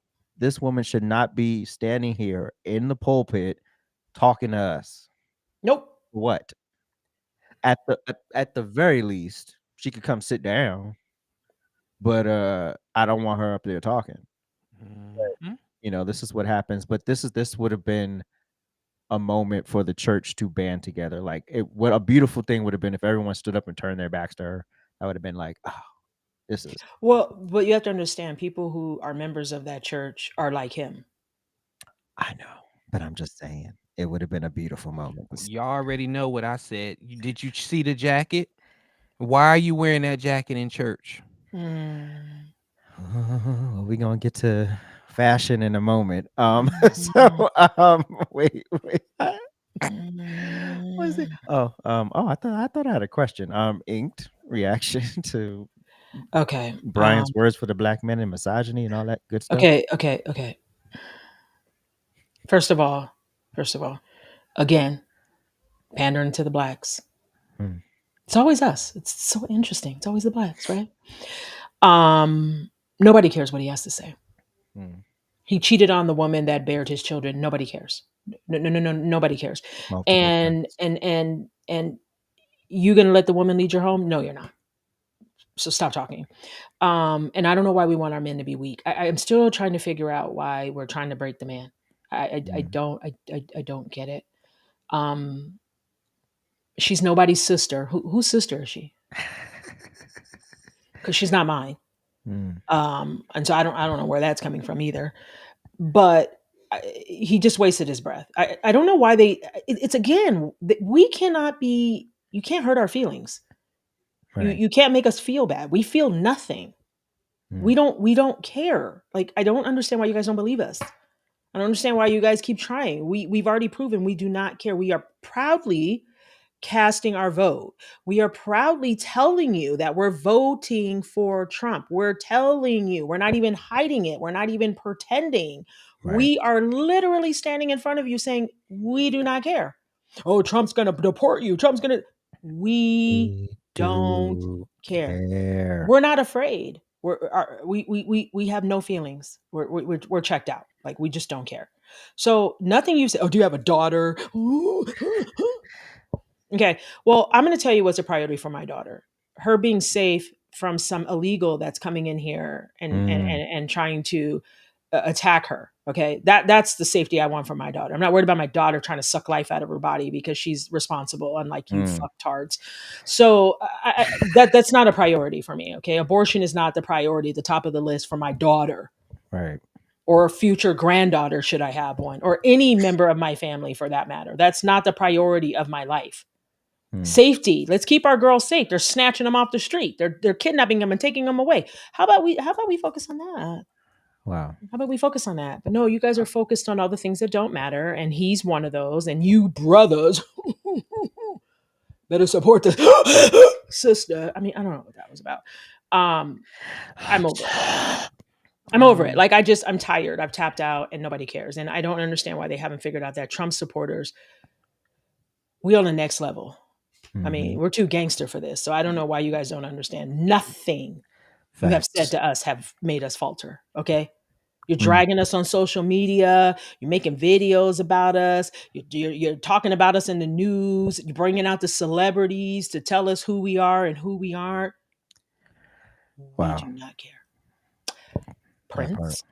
woman should not be standing here in the pulpit talking to us. Nope. What? At the very least, she could come sit down. But I don't want her up there talking. But, you know, this is what happens. But this would have been a moment for the church to band together. Like what a beautiful thing would have been if everyone stood up and turned their backs to her. That would have been like, oh, this is Well, but you have to understand, people who are members of that church are like him. I know, but I'm just saying it would have been a beautiful moment. You already know what I said. Did you see the jacket? Why are you wearing that jacket in church? We're gonna get to fashion in a moment. Wait. What is it? Oh, I thought I had a question. Inked reaction to Brian's words for the black men and misogyny and all that good stuff. Okay. First of all, again, pandering to the blacks. It's always us. It's so interesting. It's always the blacks, right? Nobody cares what he has to say. He cheated on the woman that bared his children. Nobody cares. No, nobody cares. And you gonna let the woman lead your home? No, you're not. So stop talking. And I don't know why we want our men to be weak. I'm still trying to figure out why we're trying to break the man. I don't get it. She's nobody's sister. Whose sister is she? Because she's not mine. And so I don't know where that's coming from either. But he just wasted his breath. I don't know why it's again, we cannot be. You can't hurt our feelings. Right. You can't make us feel bad. We feel nothing. We don't care. Like, I don't understand why you guys don't believe us. I don't understand why you guys keep trying. We've already proven we do not care. We are proudly casting our vote. We are proudly telling you that we're voting for Trump. We're telling you. We're not even hiding it. We're not even pretending. Right. We are literally standing in front of you saying, we do not care. Oh, Trump's going to deport you. Trump's going to. We don't do care. We're not afraid. We have no feelings. We're checked out. Like, we just don't care. So nothing you say. Oh, do you have a daughter? Okay. Well, I'm going to tell you what's a priority for my daughter. Her being safe from some illegal that's coming in here and trying to attack her. Okay. That's the safety I want for my daughter. I'm not worried about my daughter trying to suck life out of her body because she's responsible, unlike you fucktards. So that's not a priority for me. Okay. Abortion is not the priority at the top of the list for my daughter. Right. Or future granddaughter, should I have one, or any member of my family for that matter. That's not the priority of my life. Safety. Let's keep our girls safe. They're snatching them off the street. They're kidnapping them and taking them away. How about we focus on that? Wow. How about we focus on that? But no, you guys are focused on all the things that don't matter, and he's one of those. And you brothers better support this sister. I mean, I don't know what that was about. I'm over it. I'm over it. Like, I'm tired. I've tapped out, and nobody cares. And I don't understand why they haven't figured out that Trump supporters, we on the next level. I mean, we're too gangster for this. So I don't know why you guys don't understand. Nothing you have said to us have made us falter. Okay. You're dragging us on social media. You're making videos about us. You're talking about us in the news. You're bringing out the celebrities to tell us who we are and who we aren't. Wow. We do not care. Prince.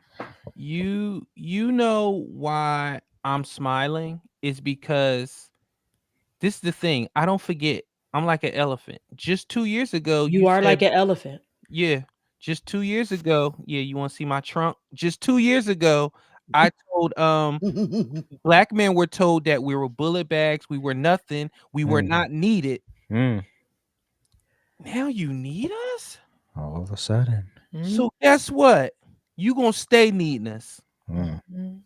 You know why I'm smiling is because this is the thing. I don't forget. I'm like an elephant. Just 2 years ago, You are said, like an elephant. Yeah. Just 2 years ago. Yeah, you want to see my trunk? Just 2 years ago, I told black men were told that we were bullet bags, we were nothing, we were not needed. Now you need us? All of a sudden. So guess what? You gonna stay needing us.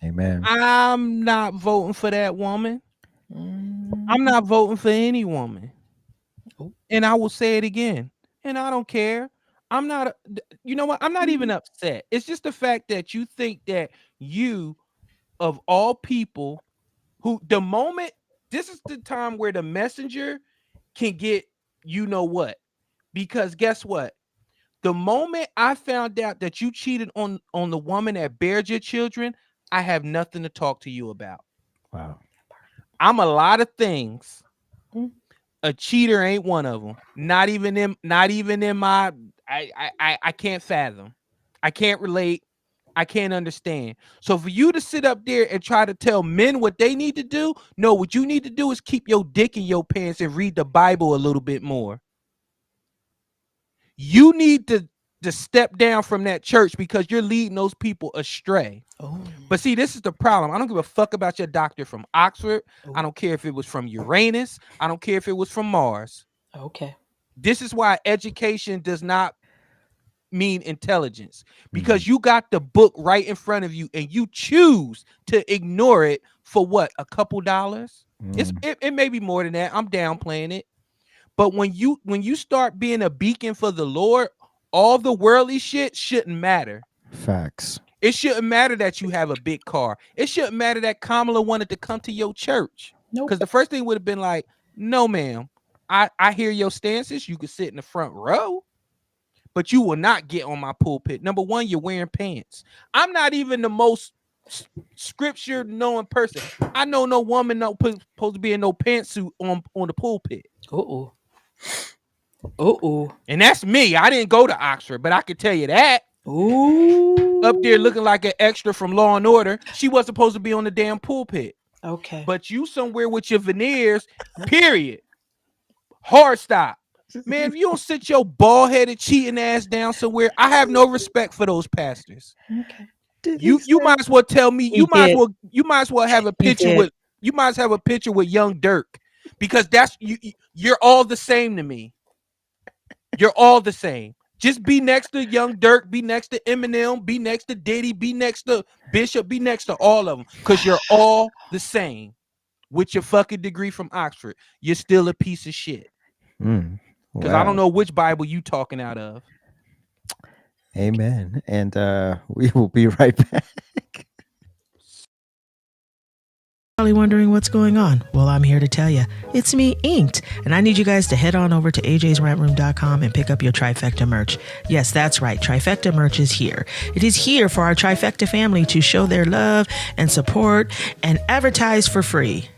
Amen. I'm not voting for that woman. I'm not voting for any woman. And I will say it again. And I don't care. I'm not, you know what? I'm not even upset. It's just the fact that you think that you, of all people, who the moment, this is the time where the messenger can get you know what. Because guess what? The moment I found out that you cheated on the woman that bared your children, I have nothing to talk to you about. Wow. I'm a lot of things. A cheater ain't one of them. Not even in my I can't fathom. I can't relate. I can't understand. So for you to sit up there and try to tell men what they need to do, no, what you need to do is keep your dick in your pants and read the Bible a little bit more. You need to step down from that church because you're leading those people astray. But see, this is the problem. I don't give a fuck about your doctor from Oxford. I don't care if it was from Uranus. I don't care if it was from Mars. Okay. This is why education does not mean intelligence, because you got the book right in front of you and you choose to ignore it for what, a couple dollars? It may be more than that. I'm downplaying it. But when you start being a beacon for the Lord, all the worldly shit shouldn't matter. Facts. It shouldn't matter that you have a big car. It shouldn't matter that Kamala wanted to come to your church. Because the first thing would have been like, no, ma'am, I hear your stances. You could sit in the front row, but you will not get on my pulpit. Number one, you're wearing pants. I'm not even the most scripture knowing person. I know no woman supposed to be in no pantsuit on the pulpit. And that's me. I didn't go to Oxford, but I can tell you that. Up there looking like an extra from Law and Order. She was supposed to be on the damn pulpit. Okay. But you somewhere with your veneers, period. Hard stop. Man, if you don't sit your bald-headed cheating ass down somewhere, I have no respect for those pastors. Okay. You might as well tell me, you might as well have a picture with young Dirk, because that's you're all the same to me. You're all the same. Just be next to Young Dirk, be next to Eminem, be next to Diddy, be next to Bishop, be next to all of them, because you're all the same. With your fucking degree from Oxford, you're still a piece of shit. Because I don't know which Bible you talking out of. Amen. And we will be right back. Probably wondering what's going on. Well, I'm here to tell you. It's me, Inked, and I need you guys to head on over to ajsrantroom.com and pick up your Trifecta merch. Yes, that's right. Trifecta merch is here. It is here for our Trifecta family to show their love and support and advertise for free.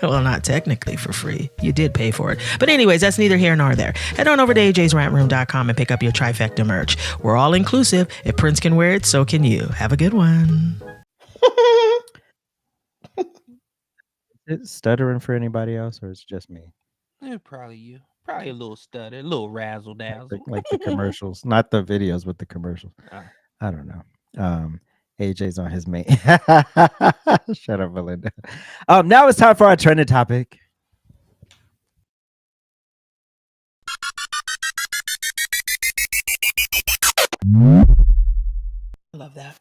Well, not technically for free. You did pay for it. But anyways, that's neither here nor there. Head on over to ajsrantroom.com and pick up your Trifecta merch. We're all inclusive. If Prince can wear it, so can you. Have a good one. Is it stuttering for anybody else, or is it just me? Probably you. Probably a little stutter, a little razzle dazzle. Like the commercials, not the videos, but the commercials. I don't know. AJ's on his main. Shut up, Melinda. Now it's time for our trending topic. I love that.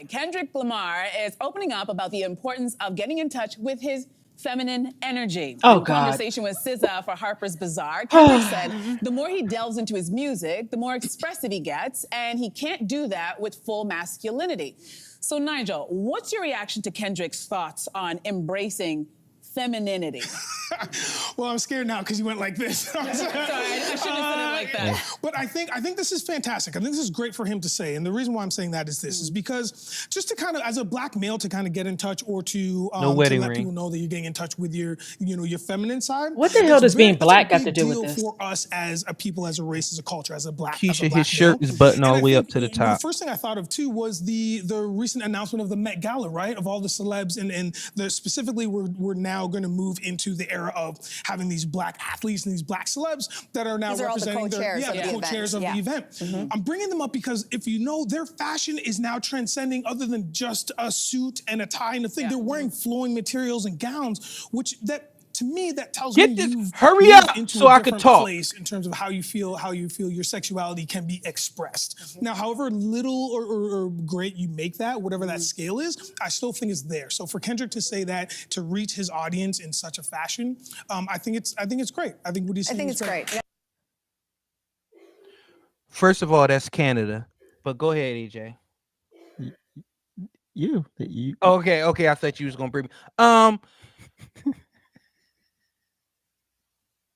Kendrick Lamar is opening up about the importance of getting in touch with his feminine energy. Oh, in God. conversation with SZA for Harper's Bazaar, Kendrick said the more he delves into his music, the more expressive he gets, and he can't do that with full masculinity. So, Nigel, what's your reaction to Kendrick's thoughts on embracing femininity? Well, I'm scared now because you went like this. Sorry, I shouldn't have said it like that. But I think this is fantastic. I think this is great for him to say. And the reason why I'm saying that is this, is because just to kind of, as a black male, to kind of get in touch or to, No wedding to let ring. people know that you're getting in touch with your, your feminine side. What the hell does being black got to do with this? this? For us as a people, as a race, as a culture, as a black Keisha, black his shirt male. is buttoned all And the I way think, up to the The top. first thing I thought of too was the recent announcement of the Met Gala, right? Of all the celebs and specifically we're now going to move into the era of having these black athletes and these black celebs that are now These are all the representing co-chairs of the co-chairs of event. the event. I'm bringing them up because if you know, their fashion is now transcending other than just a suit and a tie and a thing. They're wearing flowing materials and gowns, which to me, that tells me you've hurry moved up into so a I could different talk. place in terms of how you feel your sexuality can be expressed. Now, however little or great you make that, whatever that scale is, I still think it's there. So for Kendrick to say that, to reach his audience in such a fashion, I think it's great. I think what he's saying I think is it's great. First of all, that's Canada. But go ahead, AJ. You. Okay. I thought you was gonna bring me.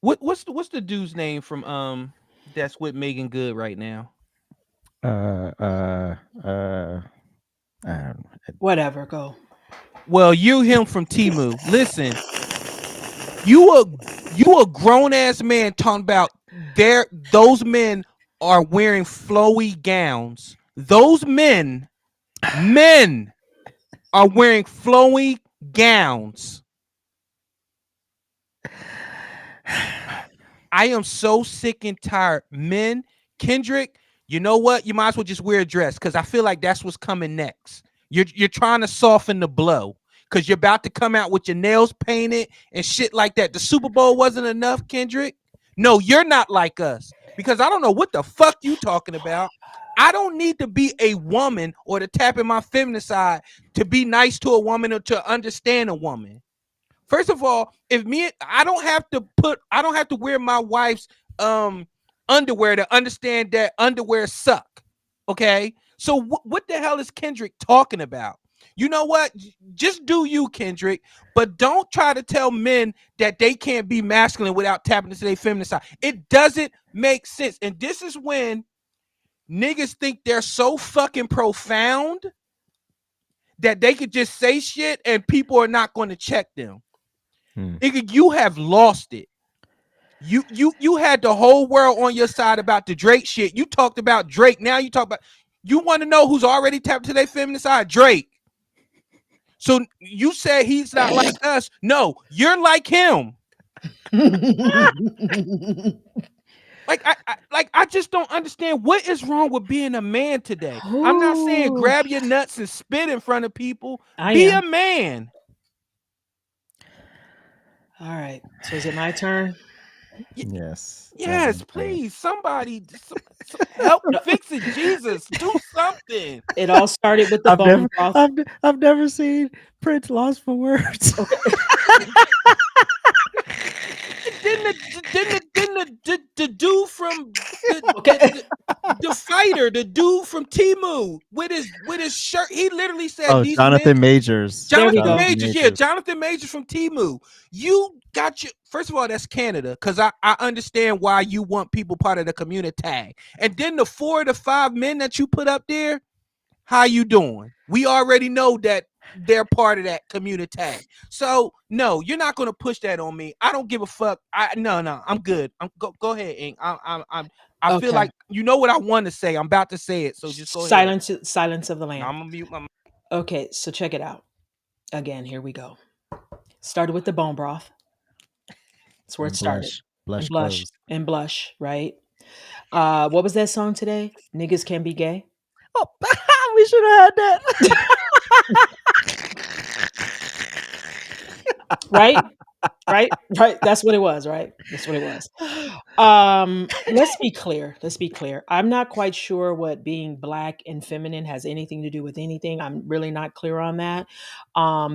What's the dude's name from that's with Megan Good right now? Whatever, go. Well, him from Temu. Listen, you a grown ass man talking about those men are wearing flowy gowns. Those men are wearing flowy gowns. I am so sick and tired. Men, Kendrick, you know what? You might as well just wear a dress because I feel like that's what's coming next. You're trying to soften the blow because you're about to come out with your nails painted and shit like that. The Super Bowl wasn't enough, Kendrick. No, you're not like us because I don't know what the fuck you talking about. I don't need to be a woman or to tap in my feminine side to be nice to a woman or to understand a woman. First of all, I don't have to wear my wife's underwear to understand that underwear suck. Okay, so what the hell is Kendrick talking about? You know what? Just do you, Kendrick, but don't try to tell men that they can't be masculine without tapping into their feminine side. It doesn't make sense, and this is when niggas think they're so fucking profound that they could just say shit and people are not going to check them. Nigga, you have lost it. You had the whole world on your side about the Drake shit. You talked about Drake. Now you talk about, you want to know who's already tapped to their feminine side? Drake. So you said he's not like us. No, you're like him. I just don't understand what is wrong with being a man today. I'm not saying grab your nuts and spit in front of people. Be a man. All right. So is it my turn? Yes. Yes, please, somebody, help fix it. Jesus, do something. It all started with the bone broth. I've never seen Prince lost for words. Okay. Then the dude from the fighter, the dude from Timu with his shirt, he literally said Oh, these men. Jonathan Majors. There we go. Majors, yeah, Jonathan Majors from Timu. You got your first of all, that's Canada, because I understand why you want people part of the community tag. And then the 4 to 5 men that you put up there, how you doing? We already know that they're part of that community tag. So no, you're not gonna push that on me. I don't give a fuck. No, I'm good. Go ahead, Ink. I feel like you know what I want to say. I'm about to say it, so just go ahead. Silence of the land. I'm gonna mute my. Okay, so check it out. Again, here we go. Started with the bone broth. That's where it started. Blush, blush, right? What was that song today? Niggas Can Be Gay. Oh, we should have had that. Right? Right? That's what it was, right? That's what it was. Let's be clear. I'm not quite sure what being black and feminine has anything to do with anything. I'm really not clear on that.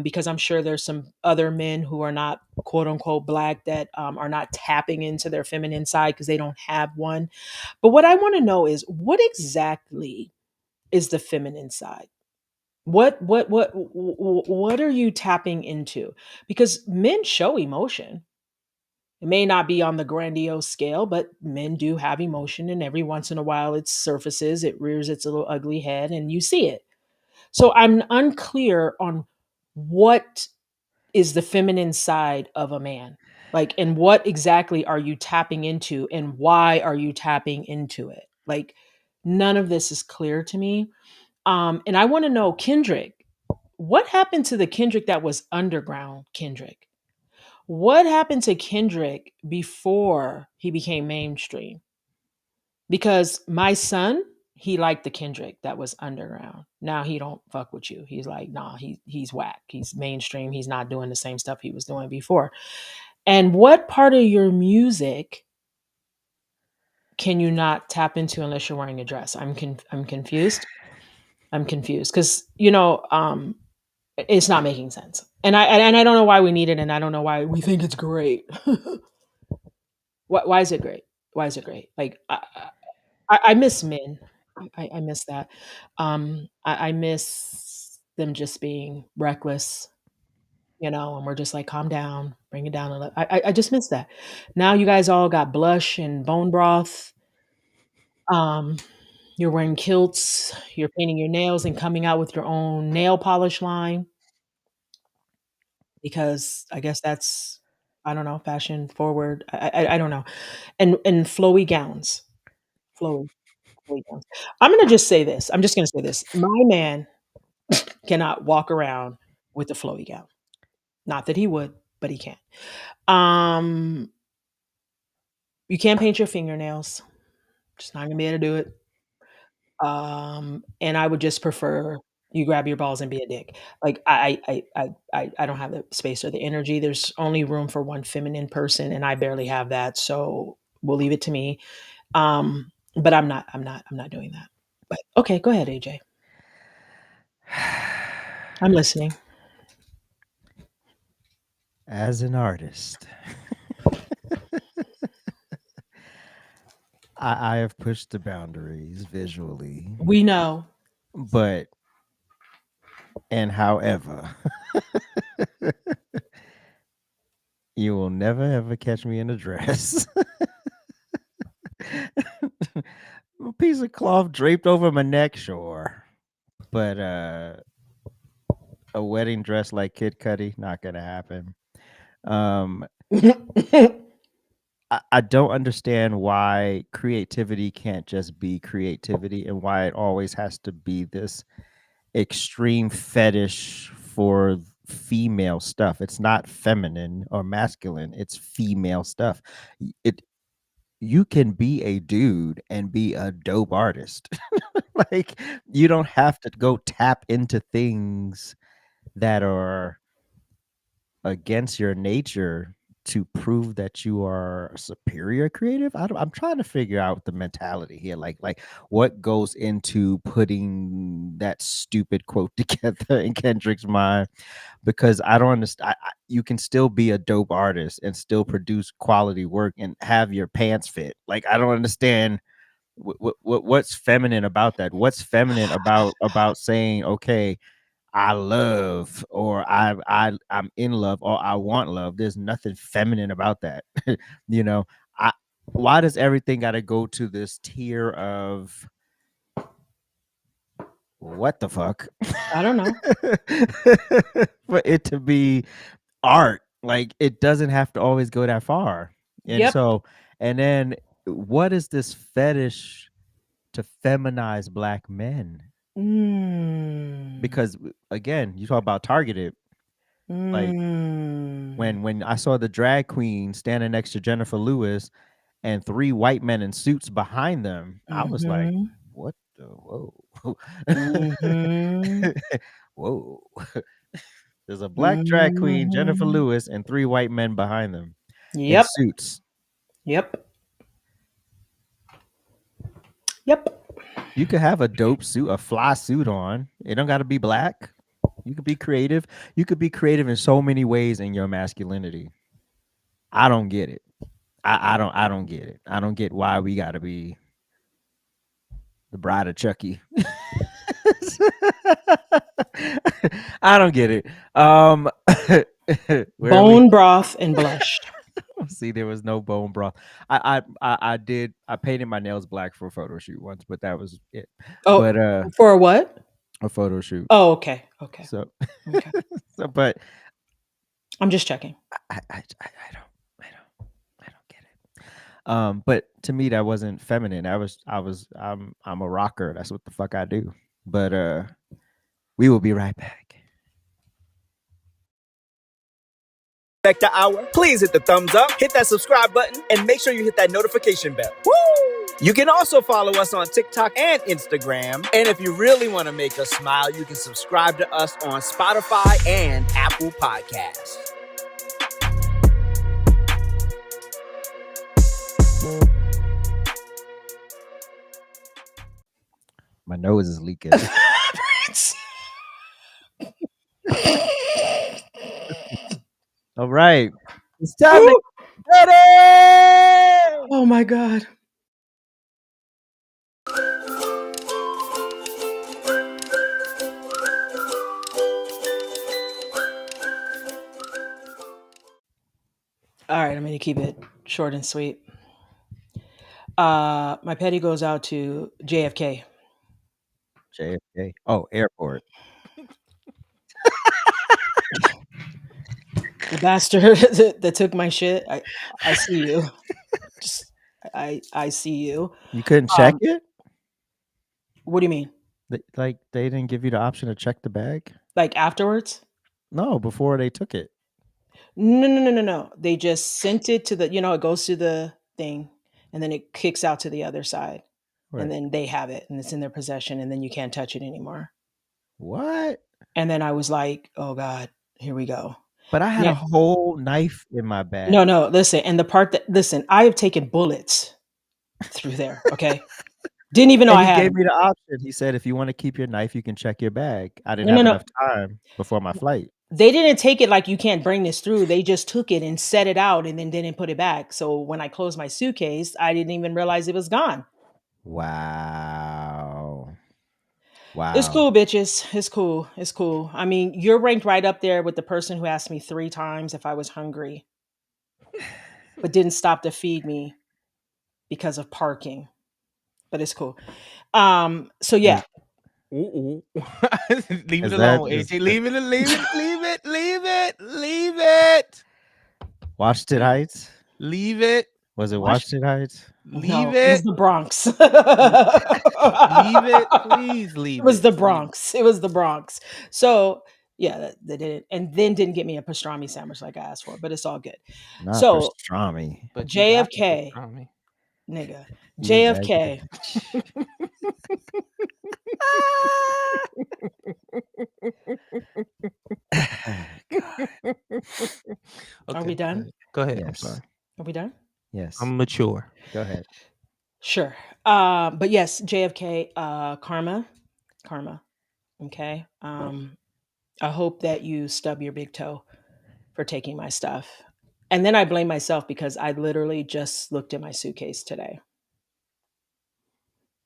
Because I'm sure there's some other men who are not quote unquote black that are not tapping into their feminine side because they don't have one. But what I want to know is what exactly is the feminine side? What are you tapping into? Because men show emotion. It may not be on the grandiose scale, but men do have emotion, and every once in a while it surfaces, it rears its little ugly head, and you see it. So I'm unclear on what is the feminine side of a man. Like, and what exactly are you tapping into, and why are you tapping into it? Like, none of this is clear to me. And I want to know, Kendrick, what happened to the Kendrick that was underground Kendrick? What happened to Kendrick before he became mainstream? Because my son, he liked the Kendrick that was underground. Now he don't fuck with you. He's like, nah, he's whack. He's mainstream. He's not doing the same stuff he was doing before. And what part of your music can you not tap into unless you're wearing a dress? I'm confused. I'm confused because it's not making sense, and I don't know why we need it, and I don't know why we think it's great. Why is it great? Why is it great? Like I miss men. I miss that. I miss them just being reckless, and we're just like, calm down, bring it down a little. I just miss that. Now you guys all got blush and bone broth. You're wearing kilts. You're painting your nails and coming out with your own nail polish line. Because I guess that's, I don't know, fashion forward. I don't know. And flowy gowns. Flowy gowns. I'm gonna just say this. I'm just gonna say this. My man cannot walk around with a flowy gown. Not that he would, but he can't. You can't paint your fingernails. Just not gonna be able to do it. And I would just prefer you grab your balls and be a dick. Like I don't have the space or the energy. There's only room for one feminine person, and I barely have that. So we'll leave it to me. But I'm not doing that. But okay, go ahead, AJ. I'm listening. As an artist, I have pushed the boundaries visually. We know. But, and however, you will never ever catch me in a dress. A piece of cloth draped over my neck, sure. But a wedding dress like Kid Cudi, not gonna happen. I don't understand why creativity can't just be creativity, and why it always has to be this extreme fetish for female stuff. It's not feminine or masculine, it's female stuff. You can be a dude and be a dope artist. Like, you don't have to go tap into things that are against your nature to prove that you are a superior creative? I'm trying to figure out the mentality here. Like what goes into putting that stupid quote together in Kendrick's mind, because I don't understand. You can still be a dope artist and still produce quality work and have your pants fit. Like, I don't understand what's feminine about that. What's feminine about saying, okay, I love, or I'm in love, or I want love. There's nothing feminine about that. You know, I why does everything got to go to this tier of what the fuck? I don't know. For it to be art, like, it doesn't have to always go that far. And Yep. so, and then what is this fetish to feminize black men? Because again, you talk about targeted. Like when I saw the drag queen standing next to Jennifer Lewis and 3 white men in suits behind them, I was like, what the whoa. Whoa. There's a black drag queen, Jennifer Lewis, and 3 white men behind them in Yep. suits. Yep. You could have a dope suit, a fly suit on. It don't got to be black. You could be creative. You could be creative in so many ways in your masculinity. I don't get it. I don't get it. I don't get why we got to be the bride of Chucky. I don't get it. Bone broth and blush. See, there was no bone broth. I painted my nails black for a photo shoot once, but that was it. Oh, but for what? A photo shoot. Oh, okay. So, Okay. so, but I'm just checking. I don't get it. But to me, that wasn't feminine. I'm a rocker. That's what the fuck I do. But we will be right back. Trifecta Hour, please hit the thumbs up, hit that subscribe button, and make sure you hit that notification bell. Woo! You can also follow us on TikTok and Instagram. And if you really want to make us smile, you can subscribe to us on Spotify and Apple Podcasts. My nose is leaking. All right. It's time to get ready. Oh my God. All right, I'm going to keep it short and sweet. My petty goes out to JFK. JFK. Oh, airport. The bastard that took my shit. I see you. I see you. You couldn't check it? What do you mean? Like they didn't give you the option to check the bag? Like afterwards? No, before they took it. No. They just sent it to the, it goes to the thing and then it kicks out to the other side. Right. And then they have it and it's in their possession and then you can't touch it anymore. What? And then I was like, oh God, here we go. But I had a whole knife in my bag. No, listen. And the part that, I have taken bullets through there. Okay. Didn't even know and I had. He gave me the option. He said, if you want to keep your knife, you can check your bag. I didn't have enough time before my flight. They didn't take it like you can't bring this through. They just took it and set it out and then didn't put it back. So when I closed my suitcase, I didn't even realize it was gone. Wow. It's cool, bitches. It's cool. I mean, you're ranked right up there with the person who asked me 3 times if I was hungry, but didn't stop to feed me because of parking. But it's cool. So yeah. Leave it alone, AJ. Leave it. Washington Heights? Leave it. Was it Washington Heights? Leave it. It was the Bronx. Leave it. Please leave it. It was the Bronx. It was the Bronx. So yeah, they did it. And then didn't get me a pastrami sandwich like I asked for, but it's all good. Not so pastrami. But JFK. Nigga. JFK. Okay. Are we done? Go ahead. I'm Yes. sorry. Are we done? Yes. I'm mature. Go ahead. Sure. But yes, JFK, karma. Okay. I hope that you stub your big toe for taking my stuff. And then I blame myself because I literally just looked at my suitcase today.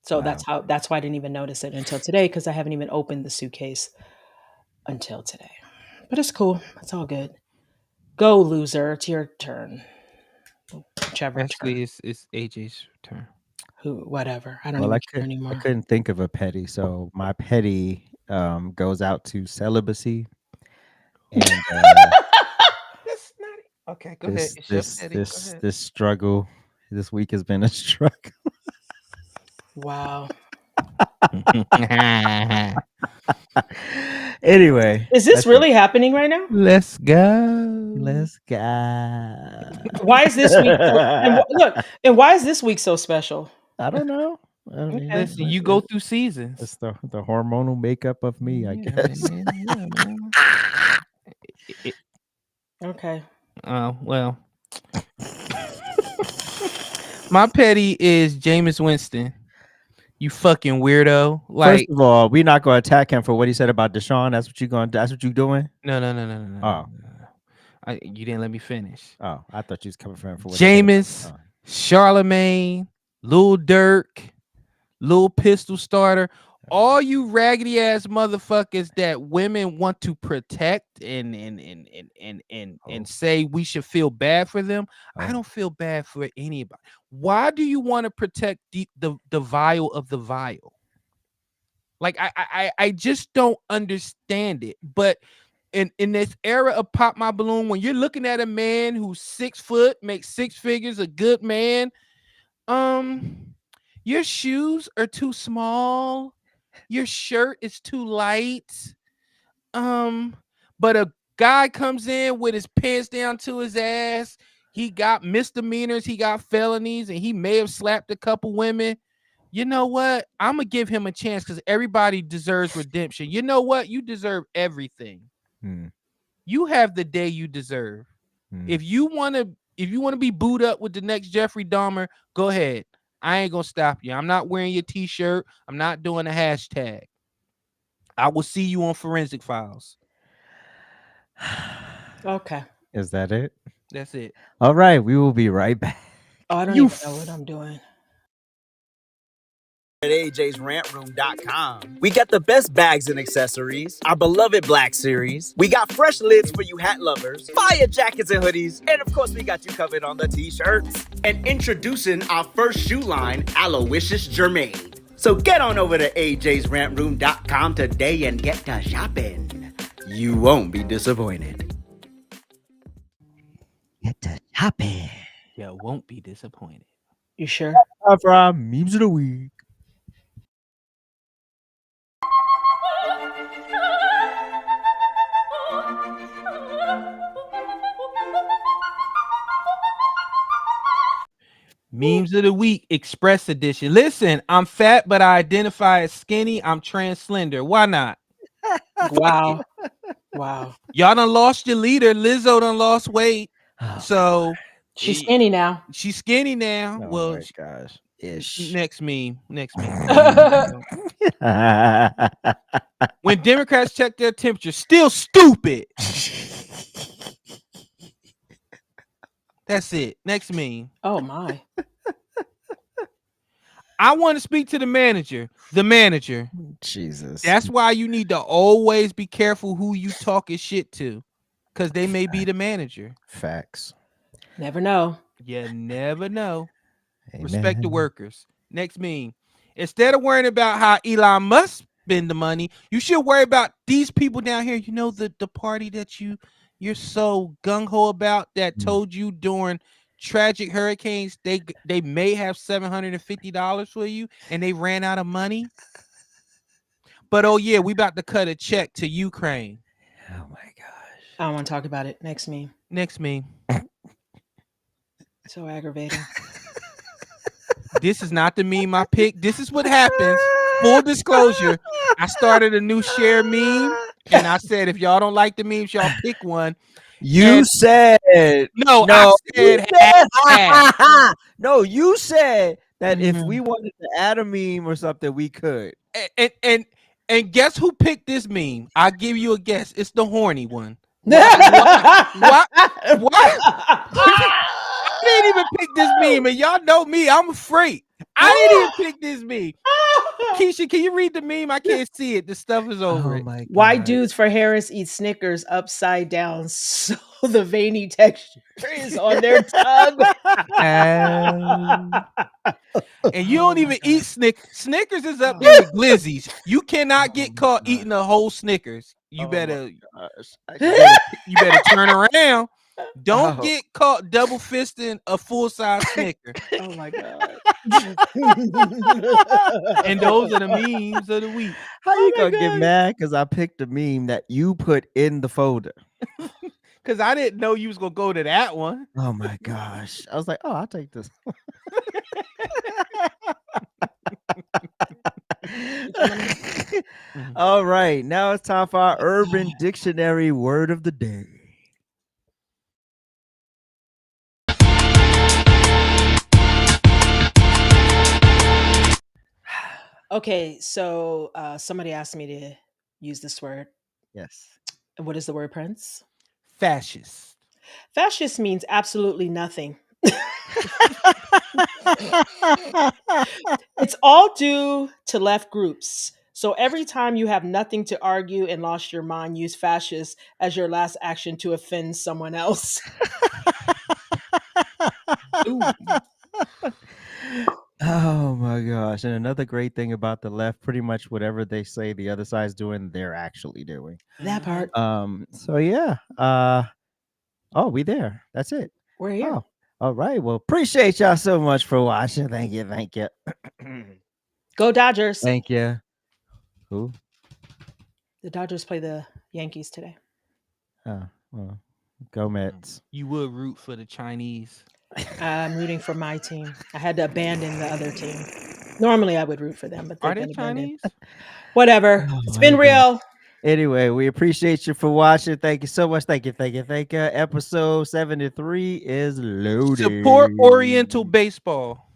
So Wow. that's why I didn't even notice it until today, because I haven't even opened the suitcase until today. But it's cool. It's all good. Go, loser. It's your turn. Whichever Actually, turn. it's AJ's turn. Whatever. I don't Well, even I care anymore. couldn't think of a petty, so my petty goes out to celibacy. And That's not okay. Go ahead. It's your petty. Go ahead. this struggle this week has been a struggle. Wow. Anyway, Is this that's really happening right now? Let's go. Let's go. Why is this week and why is this week so special? I don't know. I mean, Listen, you go through seasons. It's the hormonal makeup of me, I guess. Man. Okay. Well, my petty is Jameis Winston. You fucking weirdo. Like, first of all, we're not going to attack him for what he said about Deshaun. That's what you're going. That's what you're doing. No. Oh, You didn't let me finish. Oh, I thought you was coming for him for what Jameis, Charlemagne, Lil Durk, Lil Pistol Starter, all you raggedy ass motherfuckers that women want to protect and say we should feel bad for them. I don't feel bad for anybody. Why do you want to protect the vile of the vile? Like I just don't understand it. But in this era of Pop My Balloon, when you're looking at a man who's 6 foot, makes 6 figures, a good man, your shoes are too small. Your shirt is too light. But a guy comes in with his pants down to his ass. He got misdemeanors, he got felonies, and he may have slapped a couple women. You know what? I'm going to give him a chance because everybody deserves redemption. You know what? You deserve everything. You have the day you deserve. If you want to be booed up with the next Jeffrey Dahmer, go ahead. I ain't going to stop you. I'm not wearing your t-shirt. I'm not doing a hashtag. I will see you on Forensic Files. Okay. Is that it? That's it. All right. We will be right back. Oh, I don't even know what I'm doing. At ajsrantroom.com. We got the best bags and accessories, our beloved Black Series. We got fresh lids for you hat lovers, fire jackets and hoodies, and of course we got you covered on the t-shirts. And introducing our first shoe line, Aloysius Germain. So get on over to ajsrantroom.com today and get to shopping. You won't be disappointed. Get to shopping. Yeah, won't be disappointed. You sure? From memes of the week. Memes of the week, Express Edition. Listen, I'm fat, but I identify as skinny. I'm trans slender. Why not? Wow. Wow. Y'all done lost your leader. Lizzo done lost weight. So she's skinny now. She's skinny now. Oh well, my gosh. Ish. Next meme. When Democrats check their temperature, still stupid. That's it. Next meme. Oh my. I want to speak to the manager. The manager. Jesus. That's why you need to always be careful who you talking shit to, because they may be the manager. Facts. Never know. You never know. Amen. Respect the workers. Next meme. Instead of worrying about how Elon Musk spend the money, you should worry about these people down here. You know, the party that you're so gung-ho about that told you during tragic hurricanes they may have $750 for you and they ran out of money. But oh yeah, we about to cut a check to Ukraine. Oh my gosh. I don't want to talk about it. Next meme. Next meme. So aggravating. This is not the meme I picked. This is what happens. Full disclosure. I started a new share meme and I said, if y'all don't like the memes, y'all pick one. You said no. no. I said hashtag. No, you said that if Mhm. we wanted to add a meme or something, we could. And guess who picked this meme? I'll give you a guess. It's the horny one. Why? I didn't even pick this meme, and y'all know me. I'm afraid. I didn't even pick this meme. Keisha, can you read the meme? I can't see it. The stuff is over it. my Why dudes for Harris eat Snickers upside down so the veiny texture is on their tongue? And you don't even eat Snickers is up there with glizzies. You cannot get caught eating a whole Snickers. You better turn around. Don't get caught double fisting a full size Snicker. Oh my god! And those are the memes of the week. How you gonna get mad because I picked a meme that you put in the folder? Because I didn't know you was gonna go to that one. Oh my gosh! I was like, oh, I'll take this. All right, now it's time for our Urban Dictionary word of the day. Okay, so somebody asked me to use this word. Yes. And what is the word, Prince? Fascist. Fascist means absolutely nothing. It's all due to left groups. So every time you have nothing to argue and lost your mind, use fascist as your last action to offend someone else. Oh my gosh. And another great thing about the left, pretty much whatever they say the other side's doing, they're actually doing. That part. So yeah. Oh, we there. That's it. We're here. Oh, all right. Well, appreciate y'all so much for watching. Thank you. Thank you. Go Dodgers. Thank you. Who? The Dodgers play the Yankees today. Oh, well, go Mets. You would root for the Chinese. I'm rooting for my team. I had to abandon the other team. Normally I would root for them, but Are they've they been abandoned. Chinese? Whatever. Oh, It's been my real. Anyway, we appreciate you for watching. Thank you so much. Thank you. Episode 73 is loaded. Support Oriental baseball.